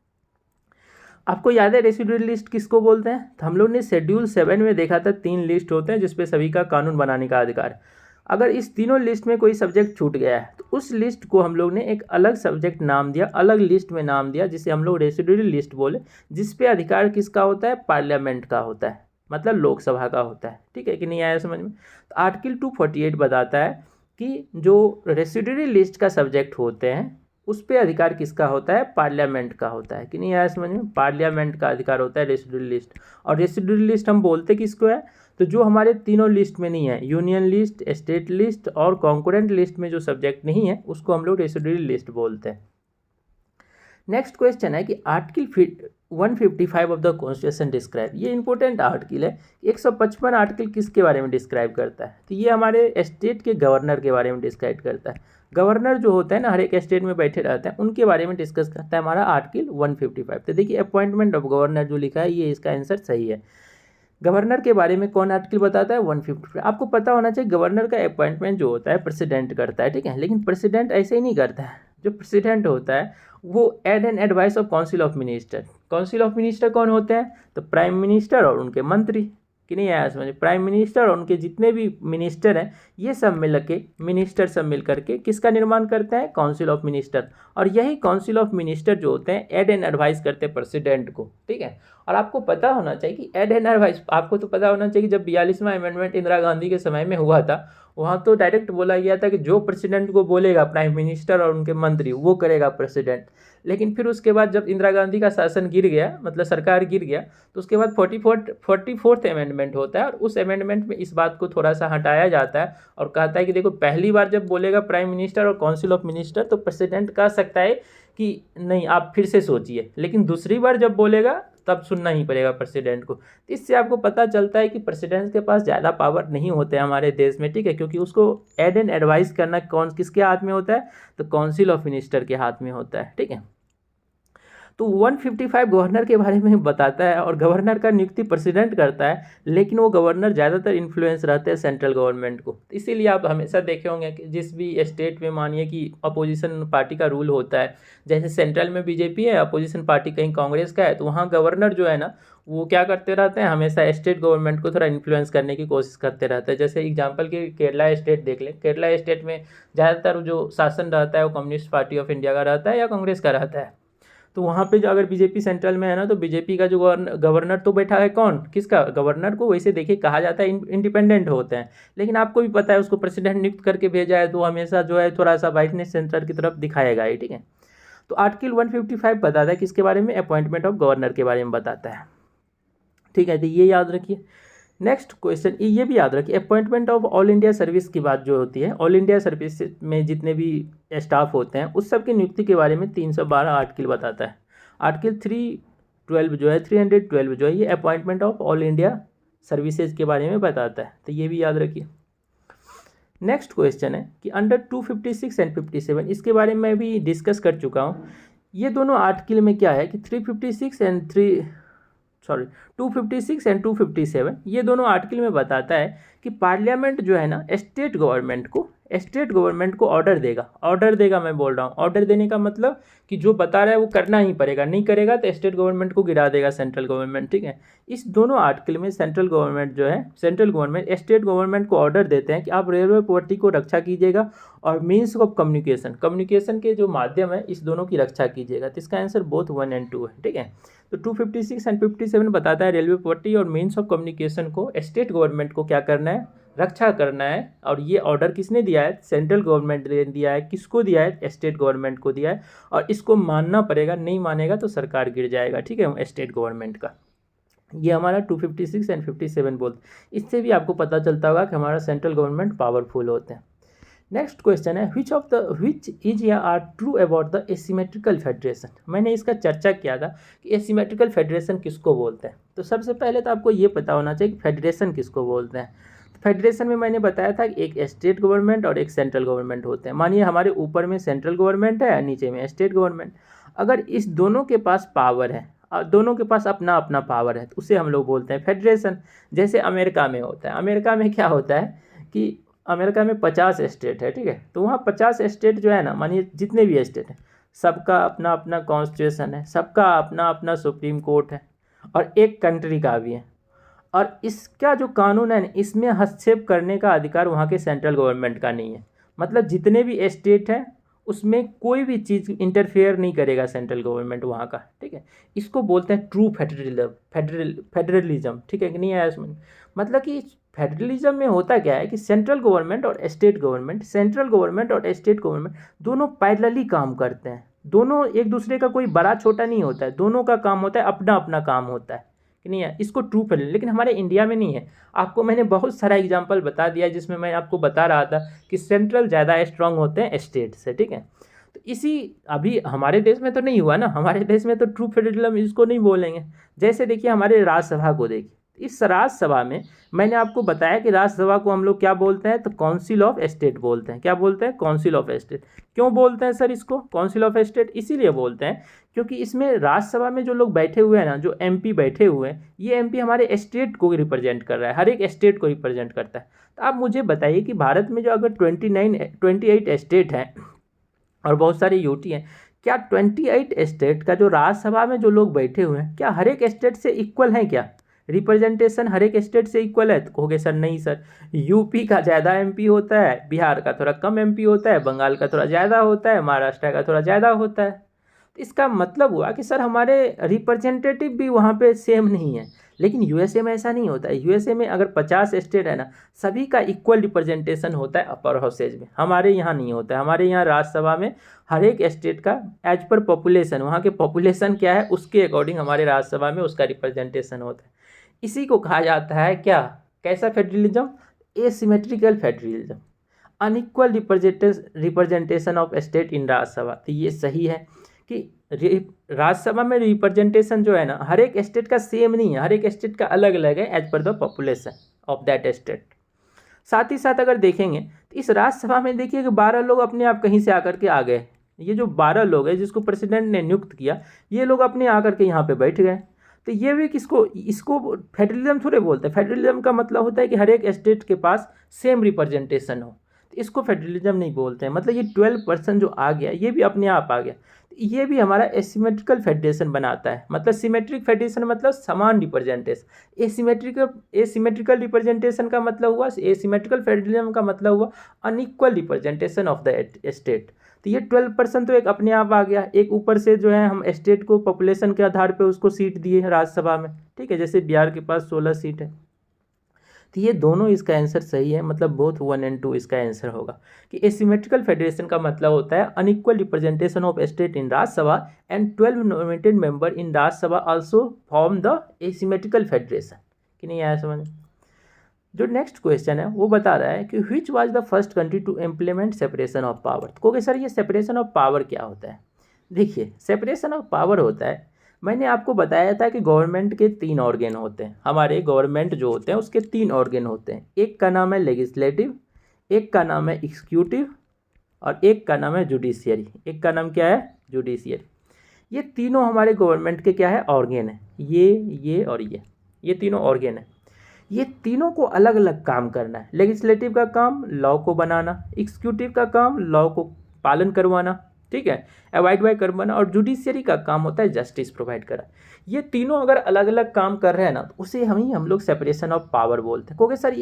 आपको याद है रेसिड्यूरी लिस्ट किसको बोलते हैं, तो हम लोग ने शेड्यूल 7 में देखा था 3 लिस्ट होते हैं जिसपे सभी का कानून बनाने का अधिकार है। अगर इस तीनों लिस्ट में कोई सब्जेक्ट छूट गया है तो उस लिस्ट को हम लोग ने एक अलग सब्जेक्ट नाम दिया, अलग लिस्ट में नाम दिया, जिसे हम लोग रेसिड्यूरी लिस्ट बोले, जिस पे अधिकार किसका होता है, पार्लियामेंट का होता है, मतलब लोकसभा का होता है। ठीक है कि नहीं आया समझ में। तो आर्टिकल 248 बताता है कि जो रेसिड्यूरी लिस्ट का सब्जेक्ट होते हैं उस पे अधिकार किसका होता है, पार्लियामेंट का होता है कि नहीं आया समझ में। पार्लियामेंट का अधिकार होता है रेसिड्यूरी लिस्ट। और रेसिड्यूरी लिस्ट हम बोलते किसको है, तो जो हमारे तीनों लिस्ट में नहीं है, यूनियन लिस्ट, स्टेट लिस्ट और कॉन्करेंट लिस्ट में जो सब्जेक्ट नहीं है उसको हम लोग रेसिड्यूरी लिस्ट बोलते हैं। नेक्स्ट क्वेश्चन है कि article 155 of the constitution describe, ये इंपॉर्टेंट आर्टिकल है। 155 आर्टिकल किसके बारे में डिस्क्राइब करता है, तो ये हमारे स्टेट के गवर्नर के बारे में डिस्क्राइब करता है। गवर्नर जो होता है ना, हर एक स्टेट में बैठे रहते हैं, उनके बारे में डिस्कस करता है हमारा आर्टिकल 155। तो देखिए अपॉइंटमेंट ऑफ गवर्नर जो लिखा है ये इसका आंसर सही है। गवर्नर के बारे में कौन आर्टिकल बताता है, 155। आपको पता होना चाहिए गवर्नर का अपॉइंटमेंट जो होता है प्रेसिडेंट करता है। ठीक है, लेकिन प्रेसिडेंट ऐसे ही नहीं करता है। जो प्रेसिडेंट होता है वो aid and advice of council of minister. Council of minister कौन होते हैं, तो प्राइम मिनिस्टर और उनके मंत्री कि नहीं आया समझ। प्राइम मिनिस्टर और उनके जितने भी मिनिस्टर हैं ये सब मिल के, मिनिस्टर सब मिल करके किसका निर्माण करते हैं, काउंसिल ऑफ मिनिस्टर। और यही काउंसिल ऑफ मिनिस्टर जो होते हैं एड एंड एडवाइस करते हैं प्रेसिडेंट को। ठीक है, और आपको पता होना चाहिए कि एड एंड एडवाइस, आपको तो पता होना चाहिए कि जब 42वां अमेंडमेंट इंदिरा गांधी के समय में हुआ था, वहाँ तो डायरेक्ट बोला गया था कि जो प्रेसिडेंट को बोलेगा प्राइम मिनिस्टर और उनके मंत्री वो करेगा प्रेसिडेंट। लेकिन फिर उसके बाद जब इंदिरा गांधी का शासन गिर गया, मतलब सरकार गिर गया, तो उसके बाद 44th अमेंडमेंट होता है और उस अमेंडमेंट में इस बात को थोड़ा सा हटाया जाता है और कहता है कि देखो पहली बार जब बोलेगा प्राइम मिनिस्टर और काउंसिल ऑफ मिनिस्टर तो प्रेसिडेंट कह सकता है कि नहीं आप फिर से सोचिए, लेकिन दूसरी बार जब बोलेगा तब सुनना ही पड़ेगा प्रेसिडेंट को। तो इससे आपको पता चलता है कि प्रेसिडेंट के पास ज़्यादा पावर नहीं होते हैं हमारे देश में, ठीक है, क्योंकि उसको एड एंड एडवाइस करना कौन किसके हाथ में होता है, तो काउंसिल ऑफ मिनिस्टर के हाथ में होता है, ठीक है। तो 155 गवर्नर के बारे में बताता है और गवर्नर का नियुक्ति प्रेसिडेंट करता है, लेकिन वो गवर्नर ज़्यादातर इन्फ्लुएंस रहते हैं सेंट्रल गवर्नमेंट को। इसीलिए आप हमेशा देखे होंगे कि जिस भी स्टेट में मानिए कि अपोजिशन पार्टी का रूल होता है, जैसे सेंट्रल में बीजेपी है, अपोजिशन पार्टी कहीं कांग्रेस का है, तो वहाँ गवर्नर जो है ना वो क्या करते रहते हैं, हमेशा स्टेट गवर्नमेंट को थोड़ा इन्फ्लुएंस करने की कोशिश करते रहते हैं। जैसे एग्जांपल के केरला स्टेट देख लें, केरला स्टेट में ज़्यादातर जो शासन रहता है वो कम्युनिस्ट पार्टी ऑफ इंडिया का रहता है या कांग्रेस का रहता है। तो वहाँ पे जो अगर बीजेपी सेंट्रल में है ना, तो बीजेपी का जो गवर्नर तो बैठा है कौन, किसका, गवर्नर को वैसे देखिए कहा जाता है इंडिपेंडेंट होते हैं, लेकिन आपको भी पता है उसको प्रेसिडेंट नियुक्त करके भेजा है, तो हमेशा जो है थोड़ा सा वाइटनेस सेंटर की तरफ दिखाएगा ही, ठीक है। तो आर्टिकल 155 बताता है किसके बारे में, अपॉइंटमेंट ऑफ गवर्नर के बारे में बताता है, ठीक है। तो ये याद रखिए। नेक्स्ट क्वेश्चन ये भी याद रखिए, appointment of all India service की बात जो होती है, ऑल इंडिया सर्विस में जितने भी स्टाफ होते हैं उस सब की नियुक्ति के बारे में 312 आर्टिकल बताता है। आर्टिकल 312 जो है 312 जो है ये appointment of all India services के बारे में बताता है, तो ये भी याद रखिए। नेक्स्ट क्वेश्चन है कि अंडर 256 एंड 57, इसके बारे में मैं भी डिस्कस कर चुका हूँ। ये दोनों आर्टिकल में क्या है कि 256 एंड 257 ये दोनों आर्टिकल में बताता है कि पार्लियामेंट जो है ना स्टेट गवर्नमेंट को ऑर्डर देगा, मैं बोल रहा हूँ ऑर्डर देने का मतलब कि जो बता रहा है वो करना ही पड़ेगा, नहीं करेगा तो स्टेट गवर्नमेंट को गिरा देगा सेंट्रल गवर्नमेंट, ठीक है। इस दोनों आर्टिकल में सेंट्रल गवर्नमेंट स्टेट गवर्नमेंट को ऑर्डर देते हैं कि आप रेलवे प्रॉपर्टी को रक्षा कीजिएगा और मीन्स ऑफ कम्युनिकेशन के जो माध्यम है इस दोनों की रक्षा कीजिएगा। तो इसका आंसर बोथ 1 और 2 है, ठीक है। तो 256 एंड 57 बताता है रेलवे प्रॉपर्टी और मीन्स ऑफ कम्युनिकेशन को स्टेट गवर्नमेंट को क्या करना है, रक्षा करना है। और ये ऑर्डर किसने दिया है, सेंट्रल गवर्नमेंट ने दिया है। किसको दिया है, स्टेट गवर्नमेंट को दिया है, और इसको मानना पड़ेगा, नहीं मानेगा तो सरकार गिर जाएगा, ठीक है, स्टेट गवर्नमेंट का। ये हमारा 256 एंड 57 बोलते। इससे भी आपको पता चलता होगा कि हमारा सेंट्रल गवर्नमेंट पावरफुल होते हैं। नेक्स्ट क्वेश्चन है विच इज या are true about the asymmetrical federation. मैंने इसका चर्चा किया था कि एसिमेट्रिकल फेडरेशन किसको बोलते हैं। तो सबसे पहले तो आपको ये पता होना चाहिए कि फेडरेशन किसको बोलते हैं। फेडरेशन में मैंने बताया था कि एक स्टेट गवर्नमेंट और एक सेंट्रल गवर्नमेंट होते हैं। मानिए हमारे ऊपर में सेंट्रल गवर्नमेंट है, नीचे में स्टेट गवर्नमेंट। अगर इस दोनों के पास पावर है, दोनों के पास अपना अपना पावर है, तो उसे हम लोग बोलते हैं फेडरेशन। जैसे अमेरिका में होता है, अमेरिका में क्या होता है कि अमेरिका में 50 स्टेट है, ठीक है। तो वहाँ 50 स्टेट जो है ना, मानिए जितने भी स्टेट हैं सबका अपना अपना कॉन्स्टिट्यूशन है, सबका अपना अपना सुप्रीम कोर्ट है, और एक कंट्री का भी है। और इसका जो कानून है इसमें हस्तक्षेप करने का अधिकार वहाँ के सेंट्रल गवर्नमेंट का नहीं है। मतलब जितने भी स्टेट हैं उसमें कोई भी चीज़ इंटरफेयर नहीं करेगा सेंट्रल गवर्नमेंट वहाँ का, ठीक है। इसको बोलते हैं ट्रू फेडरलिज्म, ठीक है कि नहीं है इसमें। मतलब कि फेडरलिज्म में होता क्या है कि सेंट्रल गवर्नमेंट और स्टेट गवर्नमेंट दोनों पैरेलली काम करते हैं। दोनों एक दूसरे का कोई बड़ा छोटा नहीं होता है, दोनों का काम होता है, अपना अपना काम होता है कि नहीं है। इसको ट्रू फेडरलिज्म, लेकिन हमारे इंडिया में नहीं है। आपको मैंने बहुत सारा एग्जांपल बता दिया जिसमें मैं आपको बता रहा था कि सेंट्रल ज़्यादा स्ट्रांग होते हैं स्टेट से, ठीक है। तो इसी अभी हमारे देश में तो नहीं हुआ ना, हमारे देश में तो ट्रू फेडरलिज्म इसको नहीं बोलेंगे। जैसे देखिए हमारे राज्यसभा को देखिए, इस राज्यसभा में मैंने आपको बताया कि राज्यसभा को हम लोग क्या बोलते हैं, तो काउंसिल ऑफ स्टेट बोलते हैं। क्या बोलते हैं, काउंसिल ऑफ स्टेट। क्यों बोलते हैं सर इसको काउंसिल ऑफ स्टेट? इसीलिए बोलते हैं क्योंकि इसमें राज्यसभा में जो लोग बैठे हुए हैं ना, जो एमपी बैठे हुए हैं, ये एमपी हमारे स्टेट को रिप्रेजेंट कर रहा है, हर एक स्टेट को रिप्रेजेंट करता है। तो आप मुझे बताइए कि भारत में जो अगर 28 स्टेट हैं और बहुत सारे यूटी हैं, क्या 28 स्टेट का जो राज्यसभा में जो लोग बैठे हुए हैं क्या हर एक स्टेट से इक्वल हैं? क्या रिप्रेजेंटेशन हर एक स्टेट से इक्वल है? तो कहोगे सर नहीं सर, यूपी का ज़्यादा एमपी होता है, बिहार का थोड़ा कम एमपी होता है, बंगाल का थोड़ा ज़्यादा होता है, महाराष्ट्र का थोड़ा ज़्यादा होता है। तो इसका मतलब हुआ कि सर हमारे रिप्रेजेंटेटिव भी वहाँ पे सेम नहीं है। लेकिन यूएसए में ऐसा नहीं होता है। यूएसए में अगर 50 स्टेट है ना, सभी का इक्वल रिप्रेजेंटेशन होता है अपर हाउसेज में। हमारे यहाँ नहीं होता है। हमारे यहाँ राज्यसभा में हर एक स्टेट का एज पर पॉपुलेशन, वहाँ के पॉपुलेशन क्या है उसके अकॉर्डिंग हमारे राज्यसभा में उसका रिप्रेजेंटेशन होता है। इसी को कहा जाता है क्या, कैसा federalism? Asymmetrical federalism, unequal representation of state in Rajya Sabha. तो ये सही है कि राज्यसभा में रिप्रेजेंटेशन जो है ना, हर एक स्टेट का सेम नहीं है, हर एक स्टेट का अलग अलग है as per the population of that state. साथ ही साथ अगर देखेंगे तो इस राज्यसभा में देखिए कि 12 लोग अपने आप कहीं से आकर के आ गए। ये जो 12 लोग हैं जिसको प्रेसिडेंट ने नियुक्त किया, ये लोग अपने आकर के यहाँ पे बैठ गए। तो ये भी किसको, इसको फेडरलिज्म थोड़े बोलते हैं। फेडरलिज्म का मतलब होता है कि हर एक स्टेट के पास सेम रिप्रेजेंटेशन हो, तो इसको फेडरलिज्म नहीं बोलते हैं। मतलब ये 12% जो आ गया ये भी अपने आप आ गया, ये भी हमारा एसिमेट्रिकल फेडरेशन बनाता है। मतलब सिमेट्रिक फेडरेशन मतलब समान रिप्रेजेंटेशन, एसिमेट्रिकल रिप्रेजेंटेशन का मतलब हुआ, एसिमेट्रिकल फेडरलिज्म का मतलब हुआ unequal representation of the state. तो ये 12% तो एक अपने आप आ गया। एक ऊपर से जो है हम स्टेट को पॉपुलेशन के आधार पे उसको सीट दिए हैं राज्यसभा में, ठीक है, जैसे बिहार के पास 16 सीट है। तो ये दोनों इसका आंसर सही है, मतलब बोथ 1 और 2 इसका आंसर होगा। कि एसिमेट्रिकल फेडरेशन का मतलब होता है unequal representation of state in Rajya Sabha and 12 nominated member in Rajya Sabha also form the asymmetrical federation. कि नहीं आया समझ? जो नेक्स्ट क्वेश्चन है वो बता रहा है कि which was the first country to implement separation of power. क्योंकि सर ये सेपरेशन ऑफ पावर क्या होता है? देखिए सेपरेशन ऑफ पावर होता है, मैंने आपको बताया था कि गवर्नमेंट के 3 ऑर्गन होते हैं। हमारे गवर्नमेंट जो होते हैं उसके 3 ऑर्गन होते हैं। एक का नाम है लेजिस्लेटिव, एक का नाम है एग्जीक्यूटिव और एक का नाम है जुडिशियरी। एक का नाम क्या है? जुडिशियरी। ये तीनों हमारे गवर्नमेंट के क्या है? ऑर्गन है। ये और ये तीनों ऑर्गन है। ये तीनों को अलग अलग काम करना है। लेजिस्लेटिव का काम लॉ को बनाना, एग्जीक्यूटिव का काम लॉ को पालन करवाना, ठीक है, अवॉइड बाय करवाना, और जुडिशियरी का काम होता है जस्टिस प्रोवाइड करा। ये तीनों अगर अलग अलग काम कर रहे हैं ना, तो उसे हम लोग सेपरेशन ऑफ पावर बोलते हैं। क्योंकि सर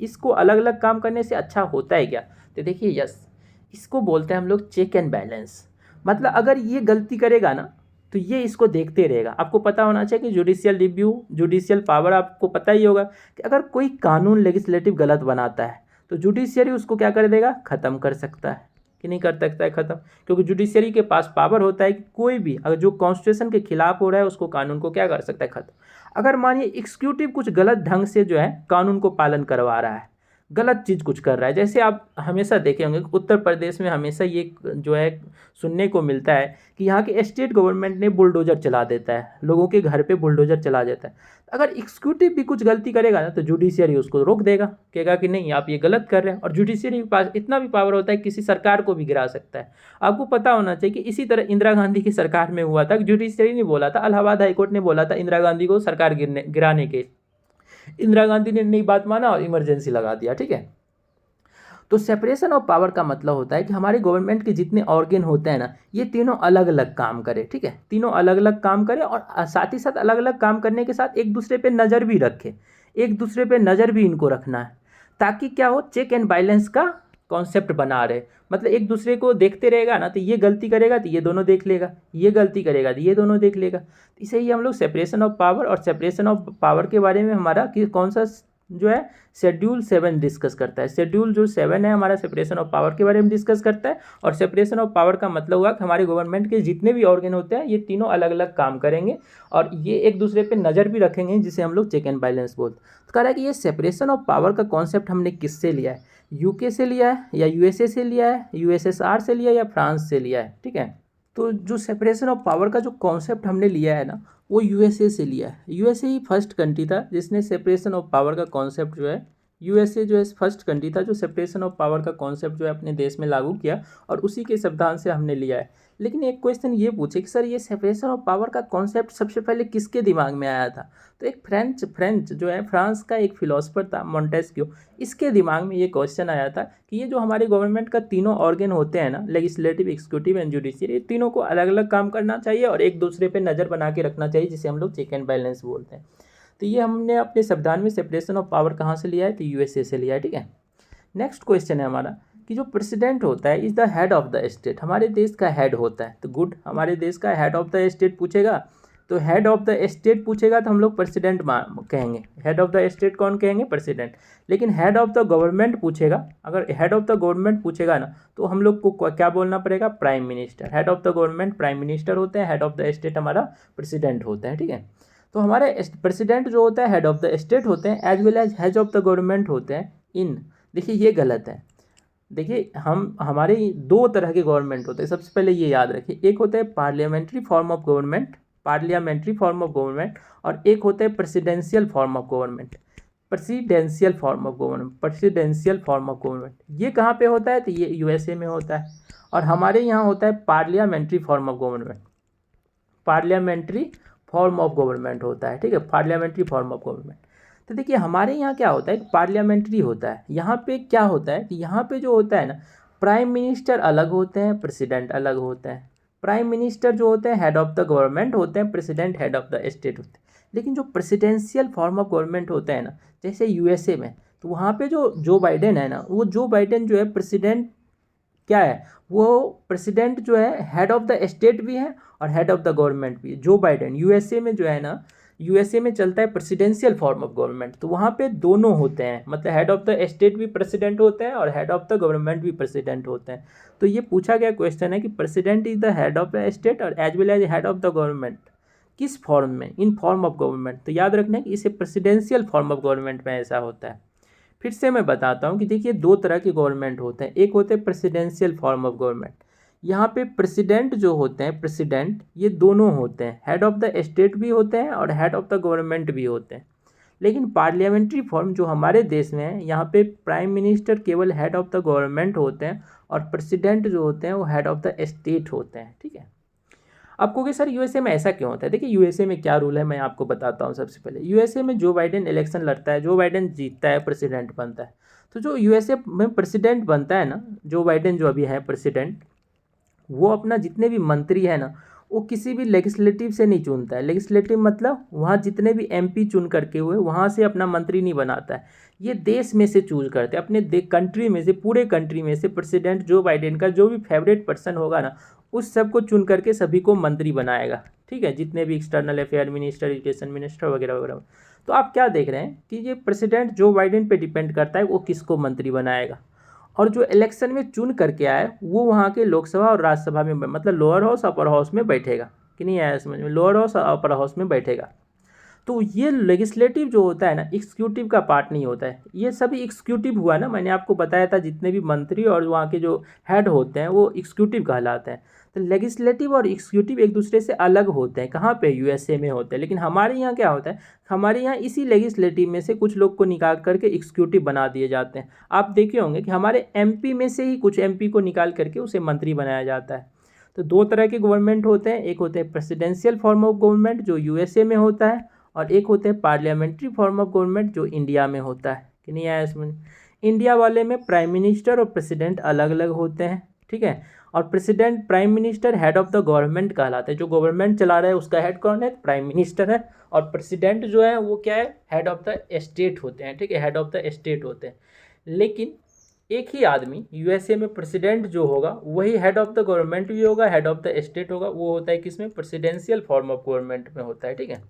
इसको अलग अलग काम करने से अच्छा होता है क्या? तो देखिए यस, इसको बोलते हैं हम लोग चेक एंड बैलेंस। मतलब अगर ये गलती करेगा ना तो ये इसको देखते रहेगा। आपको पता होना चाहिए कि जुडिशियल रिव्यू, जुडिशियल पावर, आपको पता ही होगा कि अगर कोई कानून लेजिस्लेटिव गलत बनाता है तो जुडिशियरी उसको क्या कर देगा? ख़त्म कर सकता है। कि नहीं कर सकता है ख़त्म? क्योंकि जुडिशियरी के पास पावर होता है कि कोई भी अगर जो कॉन्स्टिट्यूशन के खिलाफ हो रहा है उसको, कानून को क्या कर सकता है? ख़त्म। अगर मानिए एग्जीक्यूटिव कुछ गलत ढंग से जो है कानून को पालन करवा रहा है, गलत चीज़ कुछ कर रहा है, जैसे आप हमेशा देखे होंगे उत्तर प्रदेश में हमेशा ये जो है सुनने को मिलता है कि यहाँ के स्टेट गवर्नमेंट ने बुलडोजर चला देता है, लोगों के घर पे बुलडोजर चला देता है। अगर एग्जीक्यूटिव भी कुछ गलती करेगा ना तो जुडिशियरी उसको रोक देगा, कहेगा कि नहीं आप ये गलत कर रहे हैं। और जुडिशियरी के पास इतना भी पावर होता है किसी सरकार को भी गिरा सकता है। आपको पता होना चाहिए कि इसी तरह इंदिरा गांधी की सरकार में हुआ था। जुडिशियरी ने बोला था, इलाहाबाद हाईकोर्ट ने बोला था इंदिरा गांधी को सरकार गिराने के, इंदिरा गांधी ने नई बात माना और इमरजेंसी लगा दिया, ठीक है। तो सेपरेशन ऑफ पावर का मतलब होता है कि हमारे गवर्नमेंट के जितने ऑर्गन होते हैं ना, ये तीनों अलग अलग काम करें, ठीक है, तीनों अलग अलग काम करें और साथ ही साथ अलग अलग काम करने के साथ एक दूसरे पे नज़र भी रखें। एक दूसरे पे नज़र भी इनको रखना है ताकि क्या हो, चेक एंड बैलेंस का कॉन्सेप्ट बना रहे। मतलब एक दूसरे को देखते रहेगा ना, तो ये गलती करेगा तो ये दोनों देख लेगा, ये गलती करेगा तो ये दोनों देख लेगा। इसे ही हम लोग सेपरेशन ऑफ पावर, और सेपरेशन ऑफ पावर के बारे में हमारा कौन सा जो है शेड्यूल 7 डिस्कस करता है। शेड्यूल जो 7 है हमारा सेपरेशन ऑफ पावर के बारे में डिस्कस करता है। और सेपरेशन ऑफ पावर का मतलब हुआ कि हमारे गवर्नमेंट के जितने भी ऑर्गन होते हैं ये तीनों अलग अलग काम करेंगे और ये एक दूसरे पे नज़र भी रखेंगे, जिसे हम लोग चेक एंड बैलेंस बोलते हैं। तो कह रहा है कि ये सेपरेशन ऑफ पावर का कॉन्सेप्ट हमने किससे लिया है? यूके से लिया है या यूएसए से लिया है, यूएसएसआर से लिया है या फ्रांस से लिया है, ठीक है। तो जो सेपरेशन ऑफ पावर का जो कॉन्सेप्ट हमने लिया है ना, वो यूएसए से लिया है। यूएसए ही फर्स्ट कंट्री था जिसने सेपरेशन ऑफ पावर का कॉन्सेप्ट जो है, यूएसए जो है फर्स्ट कंट्री था जो सेपरेशन ऑफ पावर का कॉन्सेप्ट जो है अपने देश में लागू किया, और उसी के संविधान से हमने लिया है। लेकिन एक क्वेश्चन ये पूछे कि सर ये सेपरेशन ऑफ पावर का कॉन्सेप्ट सबसे पहले किसके दिमाग में आया था? तो एक फ्रेंच जो है, फ्रांस का एक फिलोसफर था मॉन्टेस्क्यू, इसके दिमाग में ये क्वेश्चन आया था कि ये जो हमारे गवर्नमेंट का तीनों ऑर्गन होते हैं ना, लेजिस्लेटिव, एग्जीक्यूटिव एंड जुडिशियरी, ये तीनों को अलग अलग काम करना चाहिए और एक दूसरे पर नज़र बना के रखना चाहिए, जिसे हम लोग चेक एंड बैलेंस बोलते हैं। तो ये हमने अपने संविधान में सेपरेशन ऑफ पावर कहाँ से लिया है? तो यूएसए से लिया है, ठीक है। नेक्स्ट क्वेश्चन है हमारा कि जो प्रेसिडेंट होता है is the head of the state, हमारे देश का हेड होता है। तो गुड, हमारे देश का हेड ऑफ द स्टेट पूछेगा तो हेड ऑफ द स्टेट पूछेगा तो हम लोग प्रेसिडेंट कहेंगे। हेड ऑफ द स्टेट कौन कहेंगे? प्रेसिडेंट। लेकिन हेड ऑफ द गवर्नमेंट पूछेगा, अगर हेड ऑफ द गवर्नमेंट पूछेगा ना तो हम लोग को क्या बोलना पड़ेगा? Prime minister. Head of the government prime minister होते हैं, हेड ऑफ द स्टेट हमारा प्रेसिडेंट होता है, ठीक है। तो हमारे प्रेसिडेंट जो होता है हेड ऑफ द स्टेट होते हैं, as well as head of the government होते हैं इन, देखिए ये गलत है। देखिए हमारे दो तरह के गवर्नमेंट होते हैं, सबसे पहले ये याद रखिए। एक होता है parliamentary form of government, parliamentary form of government, और एक होता है presidential form of government, presidential form of government, presidential form of government. ये कहाँ पे होता है? तो ये यूएसए में होता है, और हमारे यहाँ होता है parliamentary form of government, parliamentary form of government होता है, ठीक है, पार्लियामेंट्री फॉर्म ऑफ गवर्नमेंट। तो देखिए हमारे यहाँ क्या होता है, पार्लियामेंट्री होता है। यहाँ पे क्या होता है कि यहाँ पे जो होता है ना, प्राइम मिनिस्टर अलग होते हैं, प्रेसिडेंट अलग होते हैं। प्राइम मिनिस्टर जो होते हैं हेड ऑफ द गवर्नमेंट होते हैं, president head of the state होते हैं। लेकिन जो प्रेसिडेंशियल फॉर्म ऑफ गवर्नमेंट होता है ना, जैसे यूएसए में, तो वहाँ पे जो बाइडेन है ना, वो जो बाइडेन जो है प्रेसिडेंट क्या है, वो प्रेसिडेंट जो है हेड ऑफ द स्टेट भी है और हेड ऑफ द गवर्नमेंट भी है। जो बाइडेन यूएसए में जो है ना, यूएसए में चलता है प्रेसिडेंशियल फॉर्म ऑफ गवर्नमेंट, तो वहाँ पे दोनों होते हैं, मतलब हेड ऑफ द स्टेट भी प्रेसिडेंट होते हैं और हेड ऑफ द गवर्नमेंट भी प्रेसिडेंट होते हैं। तो ये पूछा गया क्वेश्चन है कि president is the head of the state और as well as head of the government, किस फॉर्म में? In form of government. तो याद रखना है कि इसे प्रेसिडेंशियल फॉर्म ऑफ गवर्नमेंट में ऐसा होता है। फिर से मैं बताता हूँ कि देखिए दो तरह के गवर्नमेंट होते हैं, एक होते हैं प्रेसिडेंशियल फॉर्म ऑफ गवर्नमेंट। यहाँ पे प्रेसिडेंट जो होते हैं, प्रेसिडेंट ये दोनों होते हैं, हेड ऑफ द स्टेट भी होते हैं और हेड ऑफ द गवर्नमेंट भी होते हैं। लेकिन पार्लियामेंट्री फॉर्म जो हमारे देश में है, यहाँ पे प्राइम मिनिस्टर केवल हेड ऑफ द गवर्नमेंट होते हैं और प्रेसिडेंट जो होते हैं वो हेड ऑफ द स्टेट होते हैं, ठीक है। अब कहोगे सर यूएसए में ऐसा क्यों होता है? देखिए यूएसए में क्या रूल है मैं आपको बताता हूँ। सबसे पहले यूएसए में जो बाइडेन इलेक्शन लड़ता है, जो बाइडेन जीतता है, प्रेसिडेंट बनता है। तो जो यूएसए में प्रेसिडेंट बनता है ना, जो बाइडेन जो अभी है प्रेसिडेंट, वो अपना जितने भी मंत्री है ना, वो किसी भी लेजिस्लेटिव से नहीं चुनता है। लेजिस्लेटिव मतलब वहाँ जितने भी एमपी चुन करके हुए वहाँ से अपना मंत्री नहीं बनाता है, ये देश में से चूज करते हैं, अपने कंट्री में से, पूरे कंट्री में से प्रेसिडेंट जो बाइडेन का जो भी फेवरेट पर्सन होगा ना, उस सबको चुन करके सभी को मंत्री बनाएगा, ठीक है, जितने भी external affair minister, education minister वगैरह वगैरह। तो आप क्या देख रहे हैं कि ये प्रेसिडेंट जो बाइडेन पे डिपेंड करता है वो किसको मंत्री बनाएगा, और जो इलेक्शन में चुन करके आए वो वहाँ के लोकसभा और राज्यसभा में, मतलब लोअर हाउस अपर हाउस में बैठेगा, कि नहीं आया समझ में, लोअर हाउस और अपर हाउस में बैठेगा। तो ये लेजिस्लेटिव जो होता है ना, एग्जीक्यूटिव का पार्ट नहीं होता है, ये सभी एग्जीक्यूटिव हुआ ना, मैंने आपको बताया था जितने भी मंत्री और वहाँ के जो हेड होते हैं वो एग्जीक्यूटिव कहलाते हैं। तो लेजिस्लेटिव और एग्जीक्यूटिव एक दूसरे से अलग होते हैं, कहाँ पे? यूएसए में होते हैं। लेकिन हमारे यहाँ क्या होता है, हमारे यहाँ इसी लेजिस्लेटिव में से कुछ लोग को निकाल करके एग्जीक्यूटिव बना दिए जाते हैं। आप देखे होंगे कि हमारे एमपी में से ही कुछ एमपी को निकाल करके उसे मंत्री बनाया जाता है। तो दो तरह के गवर्नमेंट होते हैं, एक होते हैं प्रेसिडेंशियल फॉर्म ऑफ गवर्नमेंट जो यूएसए में होता है, और एक होते हैं पार्लियामेंट्री फॉर्म ऑफ गवर्नमेंट जो इंडिया में होता है, कि नहीं आया इसमें। इंडिया वाले में प्राइम मिनिस्टर और प्रेसिडेंट अलग अलग होते हैं, ठीक है, और president prime minister head of the government कहलाते हैं, जो गवर्नमेंट चला रहा है उसका हेड कौन है? प्राइम मिनिस्टर है। और प्रेसिडेंट जो है वो क्या है? हेड ऑफ द स्टेट होते हैं, ठीक है, हेड ऑफ द स्टेट होते हैं। लेकिन एक ही आदमी यूएसए में प्रेसिडेंट जो होगा वही हेड ऑफ द गवर्नमेंट भी होगा, हेड ऑफ द स्टेट होगा, वो होता है किसमें? प्रेसिडेंशियल फॉर्म ऑफ गवर्नमेंट में होता है, ठीक है।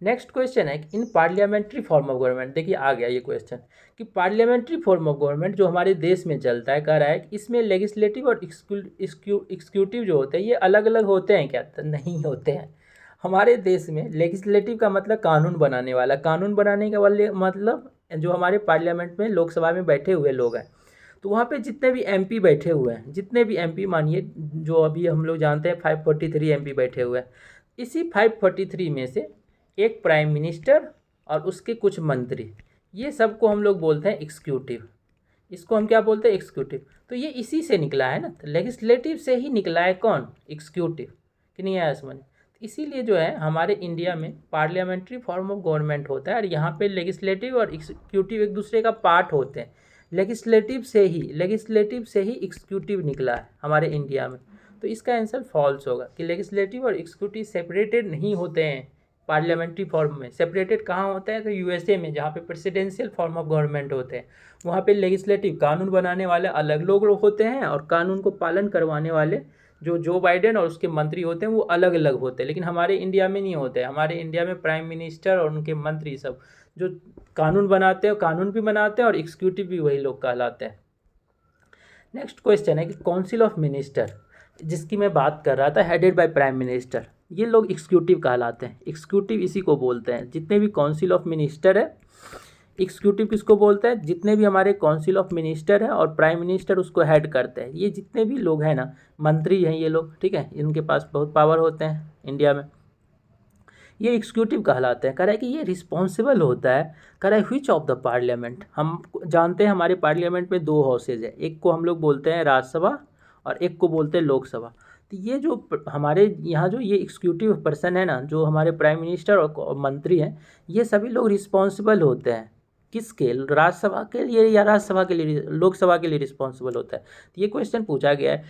नेक्स्ट क्वेश्चन है कि इन पार्लियामेंट्री फॉर्म ऑफ गवर्नमेंट, देखिए आ गया ये क्वेश्चन कि पार्लियामेंट्री फॉर्म ऑफ गवर्नमेंट जो हमारे देश में चलता है, कह रहा है कि इसमें लेजिस्लेटिव और एग्जीक्यूटिव जो होते हैं ये अलग अलग होते हैं क्या? तो नहीं होते हैं। हमारे देश में लेजिस्लेटिव का मतलब कानून बनाने वाला, कानून बनाने का वाले मतलब जो हमारे पार्लियामेंट में लोकसभा में बैठे हुए लोग हैं, तो वहाँ पे जितने भी एमपी बैठे हुए हैं, जितने भी एमपी मानिए जो अभी हम लोग जानते हैं 543 एमपी बैठे हुए हैं, इसी 543 में से एक प्राइम मिनिस्टर और उसके कुछ मंत्री, ये सबको हम लोग बोलते हैं एग्जीक्यूटिव। इसको हम क्या बोलते हैं? एग्जीक्यूटिव। तो ये इसी से निकला है ना, तो लेजिस्लेटिव से ही निकला है कौन? एग्जीक्यूटिव, कि नहीं आया समझ। इसीलिए जो है हमारे इंडिया में पार्लियामेंट्री फॉर्म ऑफ गवर्नमेंट होता है और यहाँ पे लेजिस्लेटिव और एग्जीक्यूटिव एक दूसरे का पार्ट होते हैं। लेजिस्लेटिव से ही एग्जीक्यूटिव निकला है हमारे इंडिया में। तो इसका आंसर फॉल्स होगा कि लेजिस्लेटिव और एग्जीक्यूटिव सेपरेटेड नहीं होते हैं पार्लियामेंट्री फॉर्म में। सेपरेटेड कहाँ होता है? तो यूएसए में, जहाँ पे प्रेसिडेंशियल फॉर्म ऑफ गवर्नमेंट होते हैं, वहाँ पे लेजिस्लेटिव कानून बनाने वाले अलग लोग होते हैं और कानून को पालन करवाने वाले जो बाइडेन और उसके मंत्री होते हैं वो अलग अलग होते हैं। लेकिन हमारे इंडिया में नहीं होते हैं। हमारे इंडिया में प्राइम मिनिस्टर और उनके मंत्री सब जो कानून बनाते हैं, कानून भी बनाते हैं और एग्जीक्यूटिव भी वही लोग कहलाते हैं। नेक्स्ट क्वेश्चन है कि काउंसिल ऑफ मिनिस्टर, जिसकी मैं बात कर रहा था, हेडेड बाय प्राइम मिनिस्टर, ये लोग एग्जीक्यूटिव कहलाते हैं। एग्जीक्यूटिव इसी को बोलते हैं। जितने भी काउंसिल ऑफ मिनिस्टर है एग्जीक्यूटिव किसको बोलते हैं? जितने भी हमारे काउंसिल ऑफ मिनिस्टर हैं और प्राइम मिनिस्टर उसको हेड करते हैं। ये जितने भी लोग हैं ना, मंत्री हैं ये लोग, ठीक है, इनके पास बहुत पावर होते हैं इंडिया में, ये एग्जीक्यूटिव कहलाते हैं। कह रहा है कि ये रिस्पॉन्सिबल होता है, कह रहा है व्हिच ऑफ द पार्लियामेंट। हम जानते हैं हमारे पार्लियामेंट में 2 हाउसेज है, एक को हम लोग बोलते हैं राज्यसभा और एक को बोलते हैं लोकसभा। तो ये जो हमारे यहाँ जो ये एग्जीक्यूटिव पर्सन है ना, जो हमारे प्राइम मिनिस्टर और मंत्री हैं, ये सभी लोग रिस्पॉन्सिबल होते हैं। किसके? राज्यसभा के लिए या राज्यसभा के लिए, लोकसभा के लिए रिस्पॉन्सिबल होता है। तो ये क्वेश्चन पूछा गया है,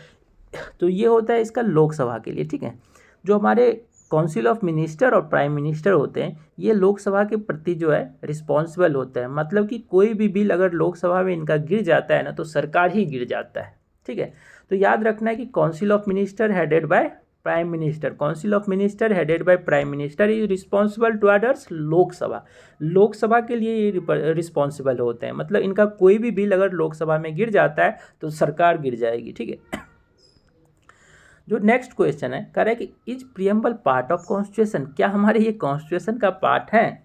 तो ये होता है इसका लोकसभा के लिए, ठीक है। जो हमारे काउंसिल ऑफ मिनिस्टर और प्राइम मिनिस्टर होते हैं, ये लोकसभा के प्रति जो है रिस्पॉन्सिबल होता है। मतलब कि कोई भी बिल अगर लोकसभा में इनका गिर जाता है ना, तो सरकार ही गिर जाता है, ठीक है। तो याद रखना है कि council of minister headed by prime minister, council of minister headed by prime minister is responsible towards Lok Sabha. Lok Sabha के लिए ये रिस्पॉन्सिबल होते हैं। मतलब इनका कोई भी बिल अगर लोकसभा में गिर जाता है तो सरकार गिर जाएगी, ठीक है। जो नेक्स्ट क्वेश्चन है, कह रहा है कि is preamble part of constitution, क्या हमारे ये कॉन्स्टिट्यूशन का पार्ट है?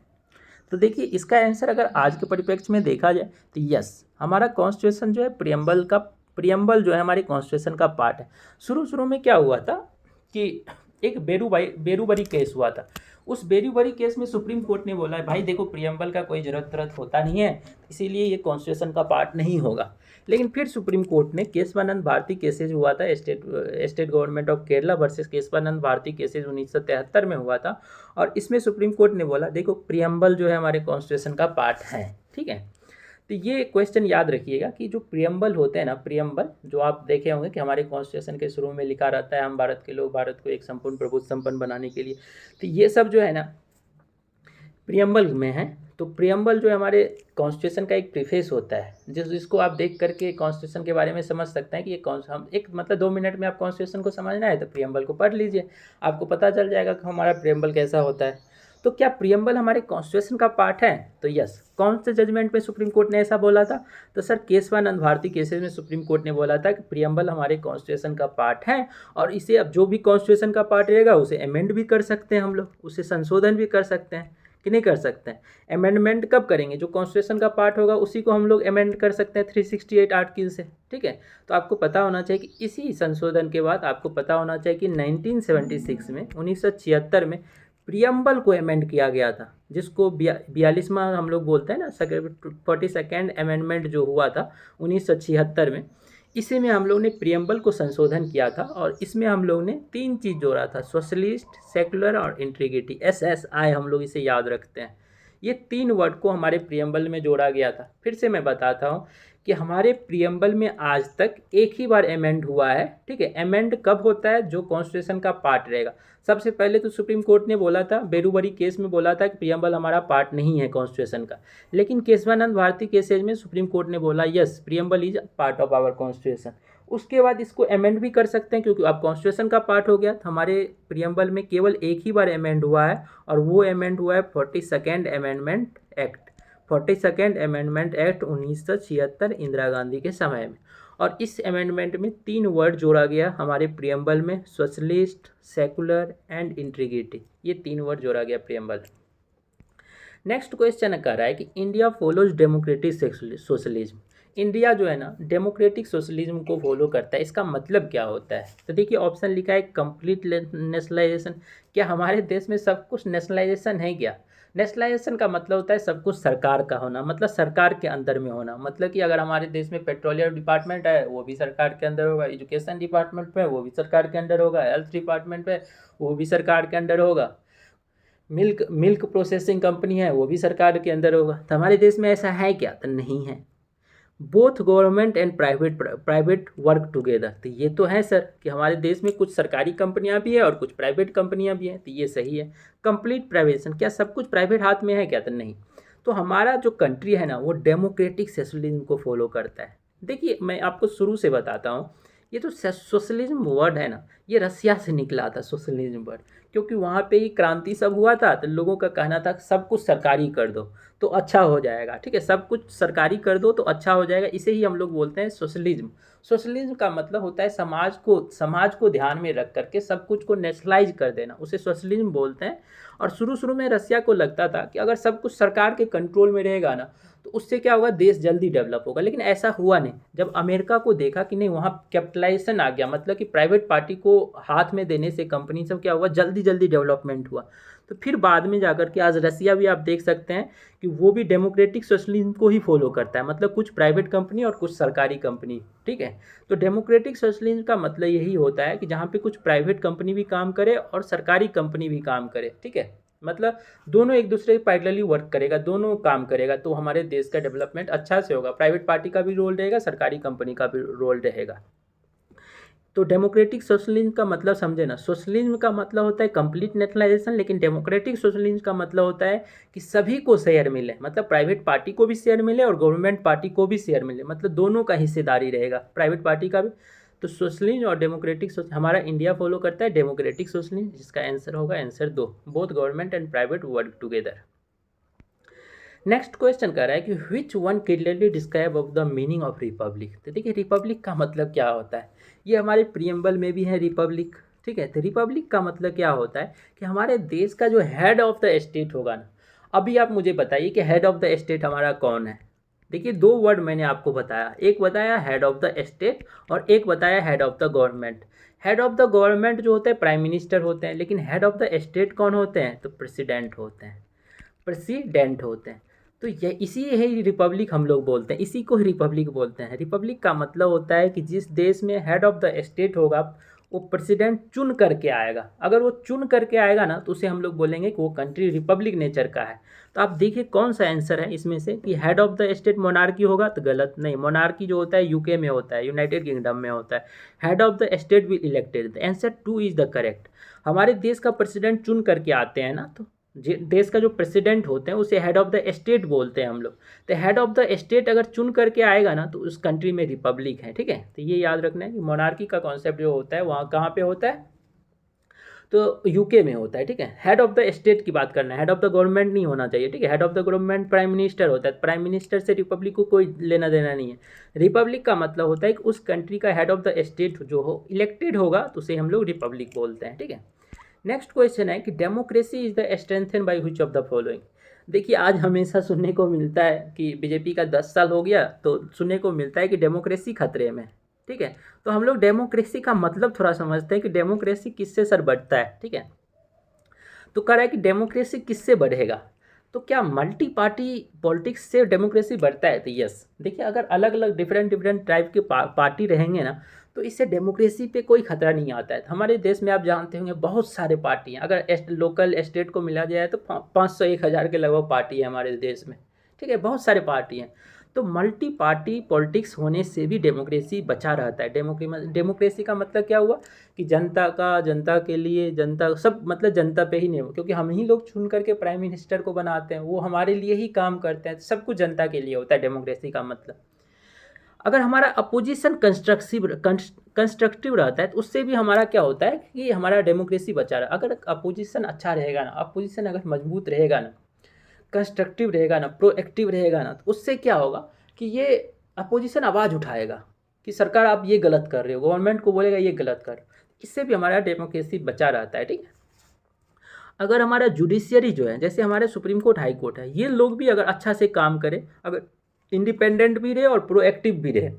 तो देखिए इसका आंसर अगर आज के परिप्रेक्ष्य में देखा जाए तो यस, हमारा कॉन्स्टिट्यूशन जो है प्रियम्बल जो है हमारे कॉन्स्टिट्यूशन का पार्ट है। शुरू में क्या हुआ था कि एक बेरूबरी केस हुआ था। उस बेरूबरी केस में सुप्रीम कोर्ट ने बोला है भाई देखो प्रियम्बल का कोई ज़रूरत होता नहीं है, इसीलिए ये कॉन्स्टिट्यूशन का पार्ट नहीं होगा। लेकिन फिर सुप्रीम कोर्ट ने केशवानंद भारती केसेज हुआ था, state government of Kerala versus Kesavananda Bharati cases 1973 में हुआ था, और इसमें सुप्रीम कोर्ट ने बोला देखो प्रियम्बल जो है हमारे कॉन्स्टिट्यूशन का पार्ट है, ठीक है। तो ये क्वेश्चन याद रखिएगा कि जो प्रियम्बल होते हैं ना, प्रियम्बल जो आप देखे होंगे कि हमारे कॉन्स्टिट्यूशन के शुरू में लिखा रहता है हम भारत के लोग भारत को एक संपूर्ण प्रभुत्व संपन्न बनाने के लिए, तो ये सब जो है ना प्रियम्बल में है। तो प्रियम्बल जो है हमारे कॉन्स्टिट्यूशन का एक प्रीफेस होता है, जिसको आप देख करके कॉन्स्टिट्यूशन के बारे में समझ सकते हैं कि ये हम एक मतलब 2 मिनट में आप कॉन्स्टिट्यूशन को समझना है तो प्रियम्बल को पढ़ लीजिए, आपको पता चल जाएगा कि हमारा प्रियम्बल कैसा होता है। तो क्या प्रियम्बल हमारे कॉन्स्टिट्यूशन का पार्ट है? तो यस। कौन से जजमेंट में सुप्रीम कोर्ट ने ऐसा बोला था? तो सर केशवानंद भारती केसेस में सुप्रीम कोर्ट ने बोला था कि प्रियम्बल हमारे कॉन्स्टिट्यूशन का पार्ट है, और इसे अब जो भी कॉन्स्टिट्यूशन का पार्ट रहेगा उसे अमेंड भी कर सकते हैं हम लोग, उसे संशोधन भी कर सकते हैं कि नहीं कर सकते हैं। अमेंडमेंट कब करेंगे? जो कॉन्स्टिट्यूशन का पार्ट होगा उसी को हम लोग अमेंड कर सकते हैं 368 आर्टिकल से, ठीक है। तो आपको पता होना चाहिए कि इसी संशोधन के बाद आपको पता होना चाहिए कि 1976 में 1976 में प्रियम्बल को अमेंड किया गया था, जिसको 42वां हम लोग बोलते हैं ना, 42nd अमेंडमेंट जो हुआ था 1976 में, इसी में हम लोग ने प्रियम्बल को संशोधन किया था, और इसमें हम लोग ने 3 चीज़ जोड़ा था, सोशलिस्ट, सेकुलर और इंटीग्रिटी, SSI हम लोग इसे याद रखते हैं। ये 3 वर्ड को हमारे प्रियम्बल में जोड़ा गया था। फिर से मैं बताता हूँ कि हमारे प्रियम्बल में आज तक एक ही बार अमेंड हुआ है, ठीक है। अमेंड कब होता है? जो कॉन्स्टिट्यूशन का पार्ट रहेगा। सबसे पहले तो सुप्रीम कोर्ट ने बोला था, बेरूबरी केस में बोला था कि प्रियम्बल हमारा पार्ट नहीं है कॉन्स्टिट्यूशन का, लेकिन केशवानंद भारती केसेज में सुप्रीम कोर्ट ने बोला yes preamble is part of our constitution. उसके बाद इसको अमेंड भी कर सकते हैं, क्योंकि अब कॉन्स्टिट्यूशन का पार्ट हो गया। तो हमारे प्रियम्बल में केवल एक ही बार अमेंड हुआ है, और वो अमेंड हुआ है 42nd amendment act, 42nd amendment act 1976 Indira Gandhi के समय में। और इस अमेंडमेंट में 3 वर्ड जोड़ा गया हमारे प्रियम्बल में, सोशलिस्ट, सेकुलर एंड इंटीग्रिटी, ये 3 वर्ड जोड़ा गया प्रियम्बल। नेक्स्ट क्वेश्चन कर रहा है कि India follows democratic socialism. India जो है ना डेमोक्रेटिक सोशलिज्म को फॉलो करता है, इसका मतलब क्या होता है? तो देखिए ऑप्शन लिखा है कंप्लीट नेशनलाइजेशन। क्या हमारे देश में सब कुछ नेशनलाइजेशन है क्या? नेशनलाइजेशन का मतलब होता है सब कुछ सरकार का होना, मतलब सरकार के अंदर में होना। मतलब कि अगर हमारे देश में पेट्रोलियम डिपार्टमेंट है वो भी सरकार के अंदर होगा, एजुकेशन डिपार्टमेंट है वो भी सरकार के अंदर होगा, हेल्थ डिपार्टमेंट है वो भी सरकार के अंदर होगा, मिल्क प्रोसेसिंग कंपनी है वो भी सरकार के अंदर होगा। तो हमारे देश में ऐसा है क्या? तो नहीं है। Both government and private work together, तो ये तो है सर कि हमारे देश में कुछ सरकारी कंपनियां भी है और कुछ प्राइवेट कंपनियां भी हैं, तो ये सही है। कंप्लीट प्राइवेशन, क्या सब कुछ प्राइवेट हाथ में है क्या? तो नहीं। तो हमारा जो कंट्री है ना वो डेमोक्रेटिक सोशलिज्म को फॉलो करता है। देखिए मैं आपको शुरू से बताता हूँ, ये तो सोशलिज्म वर्ड है ना, ये रसिया से निकला था सोशलिज्म वर्ड, क्योंकि वहाँ पे ही क्रांति सब हुआ था, तो लोगों का कहना था सब कुछ सरकारी कर दो तो अच्छा हो जाएगा, ठीक है, सब कुछ सरकारी कर दो तो अच्छा हो जाएगा, इसे ही हम लोग बोलते हैं सोशलिज्म। सोशलिज्म का मतलब होता है समाज को ध्यान में रख करके सब कुछ को नेशनलाइज कर देना, उसे सोशलिज्म बोलते हैं। और शुरू शुरू में रसिया को लगता था कि अगर सब कुछ सरकार के कंट्रोल में रहेगा ना तो उससे क्या होगा, देश जल्दी डेवलप होगा, लेकिन ऐसा हुआ नहीं। जब अमेरिका को देखा कि नहीं, वहाँ कैपिटलाइजेशन आ गया, मतलब कि प्राइवेट पार्टी को हाथ में देने से कंपनी सब क्या हुआ, जल्दी जल्दी डेवलपमेंट हुआ। तो फिर बाद में जाकर के आज रसिया भी आप देख सकते हैं कि वो भी डेमोक्रेटिक सोशलिज्म को ही फॉलो करता है, मतलब कुछ प्राइवेट कंपनी और कुछ सरकारी कंपनी, ठीक है। तो डेमोक्रेटिक सोशलिज्म का मतलब यही होता है कि जहाँ पे कुछ प्राइवेट कंपनी भी काम करे और सरकारी कंपनी भी काम करे, ठीक है, मतलब दोनों एक दूसरे पैरेलली वर्क करेगा, दोनों काम करेगा, तो हमारे देश का डेवलपमेंट अच्छा से होगा। प्राइवेट पार्टी का भी रोल रहेगा, सरकारी कंपनी का भी रोल रहेगा। तो डेमोक्रेटिक सोशलिज्म का मतलब समझे ना, सोशलिज्म का मतलब होता है कंप्लीट नेशनलाइजेशन, लेकिन डेमोक्रेटिक सोशलिज्म का मतलब होता है कि सभी को शेयर मिले, मतलब प्राइवेट पार्टी को भी शेयर मिले और गवर्नमेंट पार्टी को भी शेयर मिले, मतलब दोनों का हिस्सेदारी रहेगा, प्राइवेट पार्टी का भी। तो सोशलिज्म और डेमोक्रेटिक हमारा इंडिया फॉलो करता है डेमोक्रेटिक सोशलिज्म, जिसका आंसर होगा answer 2, both government and private work together. Next question कर रहा है कि which one clearly describe of the meaning of Republic. तो देखिए रिपब्लिक का मतलब क्या होता है, ये हमारे प्रियम्बल में भी है रिपब्लिक, ठीक है। तो रिपब्लिक का मतलब क्या होता है कि हमारे देश का जो हेड ऑफ द स्टेट होगा ना, अभी आप मुझे बताइए कि हेड ऑफ द स्टेट हमारा कौन है। देखिए 2 वर्ड मैंने आपको बताया, एक बताया हेड ऑफ द स्टेट और एक बताया head of the government. Head of the government जो होते हैं प्राइम मिनिस्टर होते हैं, लेकिन हेड ऑफ द स्टेट कौन होते हैं, तो प्रेसिडेंट होते हैं, प्रेसिडेंट होते हैं। तो ये इसी है रिपब्लिक हम लोग बोलते हैं, इसी को ही रिपब्लिक बोलते हैं। रिपब्लिक का मतलब होता है कि जिस देश में हेड ऑफ द स्टेट होगा वो प्रेसिडेंट चुन करके आएगा, अगर वो चुन करके आएगा ना तो उसे हम लोग बोलेंगे कि वो कंट्री रिपब्लिक नेचर का है। तो आप देखिए कौन सा आंसर है इसमें से कि head of the state monarchy होगा, तो गलत नहीं, मोनार्की जो होता है यूके में होता है, यूनाइटेड किंगडम में होता है। Head of the state will elected, the answer 2 is the correct. हमारे देश का प्रेसिडेंट चुन करके आते हैं ना, तो देश का जो प्रेसिडेंट होते हैं उसे हेड ऑफ द स्टेट बोलते हैं हम लोग। तो हेड ऑफ द स्टेट अगर चुन करके आएगा ना तो उस कंट्री में रिपब्लिक है, ठीक है। तो ये याद रखना है कि मोनार्की का कॉन्सेप्ट जो होता है वहाँ कहाँ पे होता है, तो यूके में होता है, ठीक है। हेड ऑफ द स्टेट की बात करना है, हेड ऑफ द गवर्नमेंट नहीं होना चाहिए, ठीक है। Head of the government prime minister होता है, प्राइम मिनिस्टर से रिपब्लिक को कोई लेना देना नहीं है। रिपब्लिक का मतलब होता है कि उस कंट्री का हेड ऑफ द स्टेट जो हो इलेक्टेड होगा तो उसे हम लोग रिपब्लिक बोलते हैं, ठीक है। नेक्स्ट क्वेश्चन है कि democracy is the strengthen by which of the following. देखिए आज हमेशा सुनने को मिलता है कि बीजेपी का 10 साल हो गया तो सुनने को मिलता है कि डेमोक्रेसी खतरे में, ठीक है। तो हम लोग डेमोक्रेसी का मतलब थोड़ा समझते हैं कि डेमोक्रेसी किससे सर बढ़ता है, ठीक है। तो कह रहा है कि डेमोक्रेसी किससे बढ़ेगा, तो क्या मल्टी पार्टी पॉलिटिक्स से डेमोक्रेसी बढ़ता है, तो यस। देखिए अगर अलग अलग डिफरेंट डिफरेंट टाइप के पार्टी रहेंगे ना तो इससे डेमोक्रेसी पे कोई खतरा नहीं आता है। हमारे देश में आप जानते होंगे बहुत सारे पार्टी हैं, अगर लोकल स्टेट को मिला जाए तो 500 1000 के लगभग पार्टी है हमारे देश में, ठीक है, बहुत सारे पार्टी हैं। तो मल्टी पार्टी पॉलिटिक्स होने से भी डेमोक्रेसी बचा रहता है। डेमोक्रेसी का मतलब क्या हुआ कि जनता के लिए, जनता सब मतलब जनता पे ही नहीं हो, क्योंकि हम ही लोग चुन करके प्राइम मिनिस्टर को बनाते हैं, वो हमारे लिए ही काम करते हैं, सब कुछ जनता के लिए होता है डेमोक्रेसी का मतलब। अगर हमारा अपोजिशन कंस्ट्रक्टिव रहता है तो उससे भी हमारा क्या होता है कि हमारा डेमोक्रेसी बचा रहा। अगर अपोजिशन अच्छा रहेगा ना, अपोजिशन अगर मजबूत रहेगा ना, कंस्ट्रक्टिव रहेगा ना, प्रोएक्टिव रहेगा ना, तो उससे क्या होगा कि ये अपोजिशन आवाज़ उठाएगा कि सरकार आप ये गलत कर रहे हो, गवर्नमेंट को बोलेगा ये गलत कर, इससे भी हमारा डेमोक्रेसी बचा रहता है, ठीक है। अगर हमारा जुडिशियरी जो है, जैसे हमारे सुप्रीम कोर्ट हाई कोर्ट है, ये लोग भी अगर अच्छा से काम करें, अगर इंडिपेंडेंट भी रहे और प्रोएक्टिव भी रहे,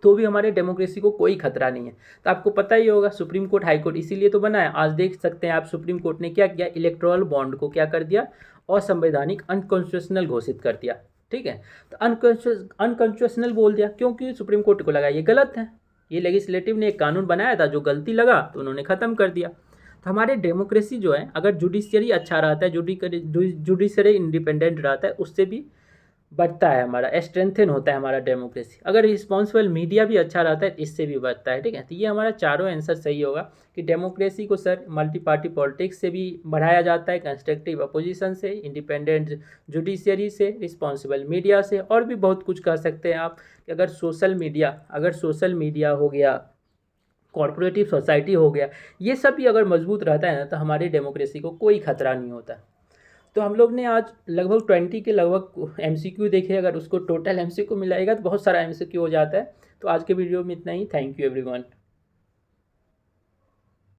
तो भी हमारे डेमोक्रेसी को कोई खतरा नहीं है। तो आपको पता ही होगा सुप्रीम कोर्ट हाई कोर्ट इसीलिए तो बना है। आज देख सकते हैं आप सुप्रीम कोर्ट ने क्या किया, इलेक्टोरल बॉन्ड को क्या कर दिया, असंवैधानिक अनकॉन्स्टिट्यूशनल घोषित कर दिया, ठीक है। तो अनकॉन्स्टिट्यूशनल बोल दिया क्योंकि सुप्रीम कोर्ट को लगा ये गलत है, ये लेजिस्लेटिव ने एक कानून बनाया था जो गलती लगा तो उन्होंने ख़त्म कर दिया। तो हमारे डेमोक्रेसी जो है, अगर जुडिशियरी अच्छा रहता है, जुडिशरी इंडिपेंडेंट रहता है, उससे भी बढ़ता है हमारा, स्ट्रेंथन होता है हमारा डेमोक्रेसी। अगर रिस्पॉन्सिबल मीडिया भी अच्छा रहता है इससे भी बढ़ता है, ठीक है। तो ये हमारा चारों आंसर सही होगा कि डेमोक्रेसी को सर मल्टी पार्टी पॉलिटिक्स से भी बढ़ाया जाता है, कंस्ट्रक्टिव अपोजिशन से, इंडिपेंडेंट जुडिशियरी से, रिस्पॉन्सिबल मीडिया से, और भी बहुत कुछ कह सकते हैं आप कि अगर सोशल मीडिया हो गया, कॉर्पोरेटिव सोसाइटी हो गया, ये सब भी अगर मजबूत रहता है ना तो हमारी डेमोक्रेसी को कोई खतरा नहीं होता। तो हम लोग ने आज लगभग 20 के लगभग एमसीक्यू देखे, अगर उसको टोटल एमसीक्यू मिलाएगा तो बहुत सारा एमसीक्यू हो जाता है। तो आज के वीडियो में इतना ही। Thank you everyone.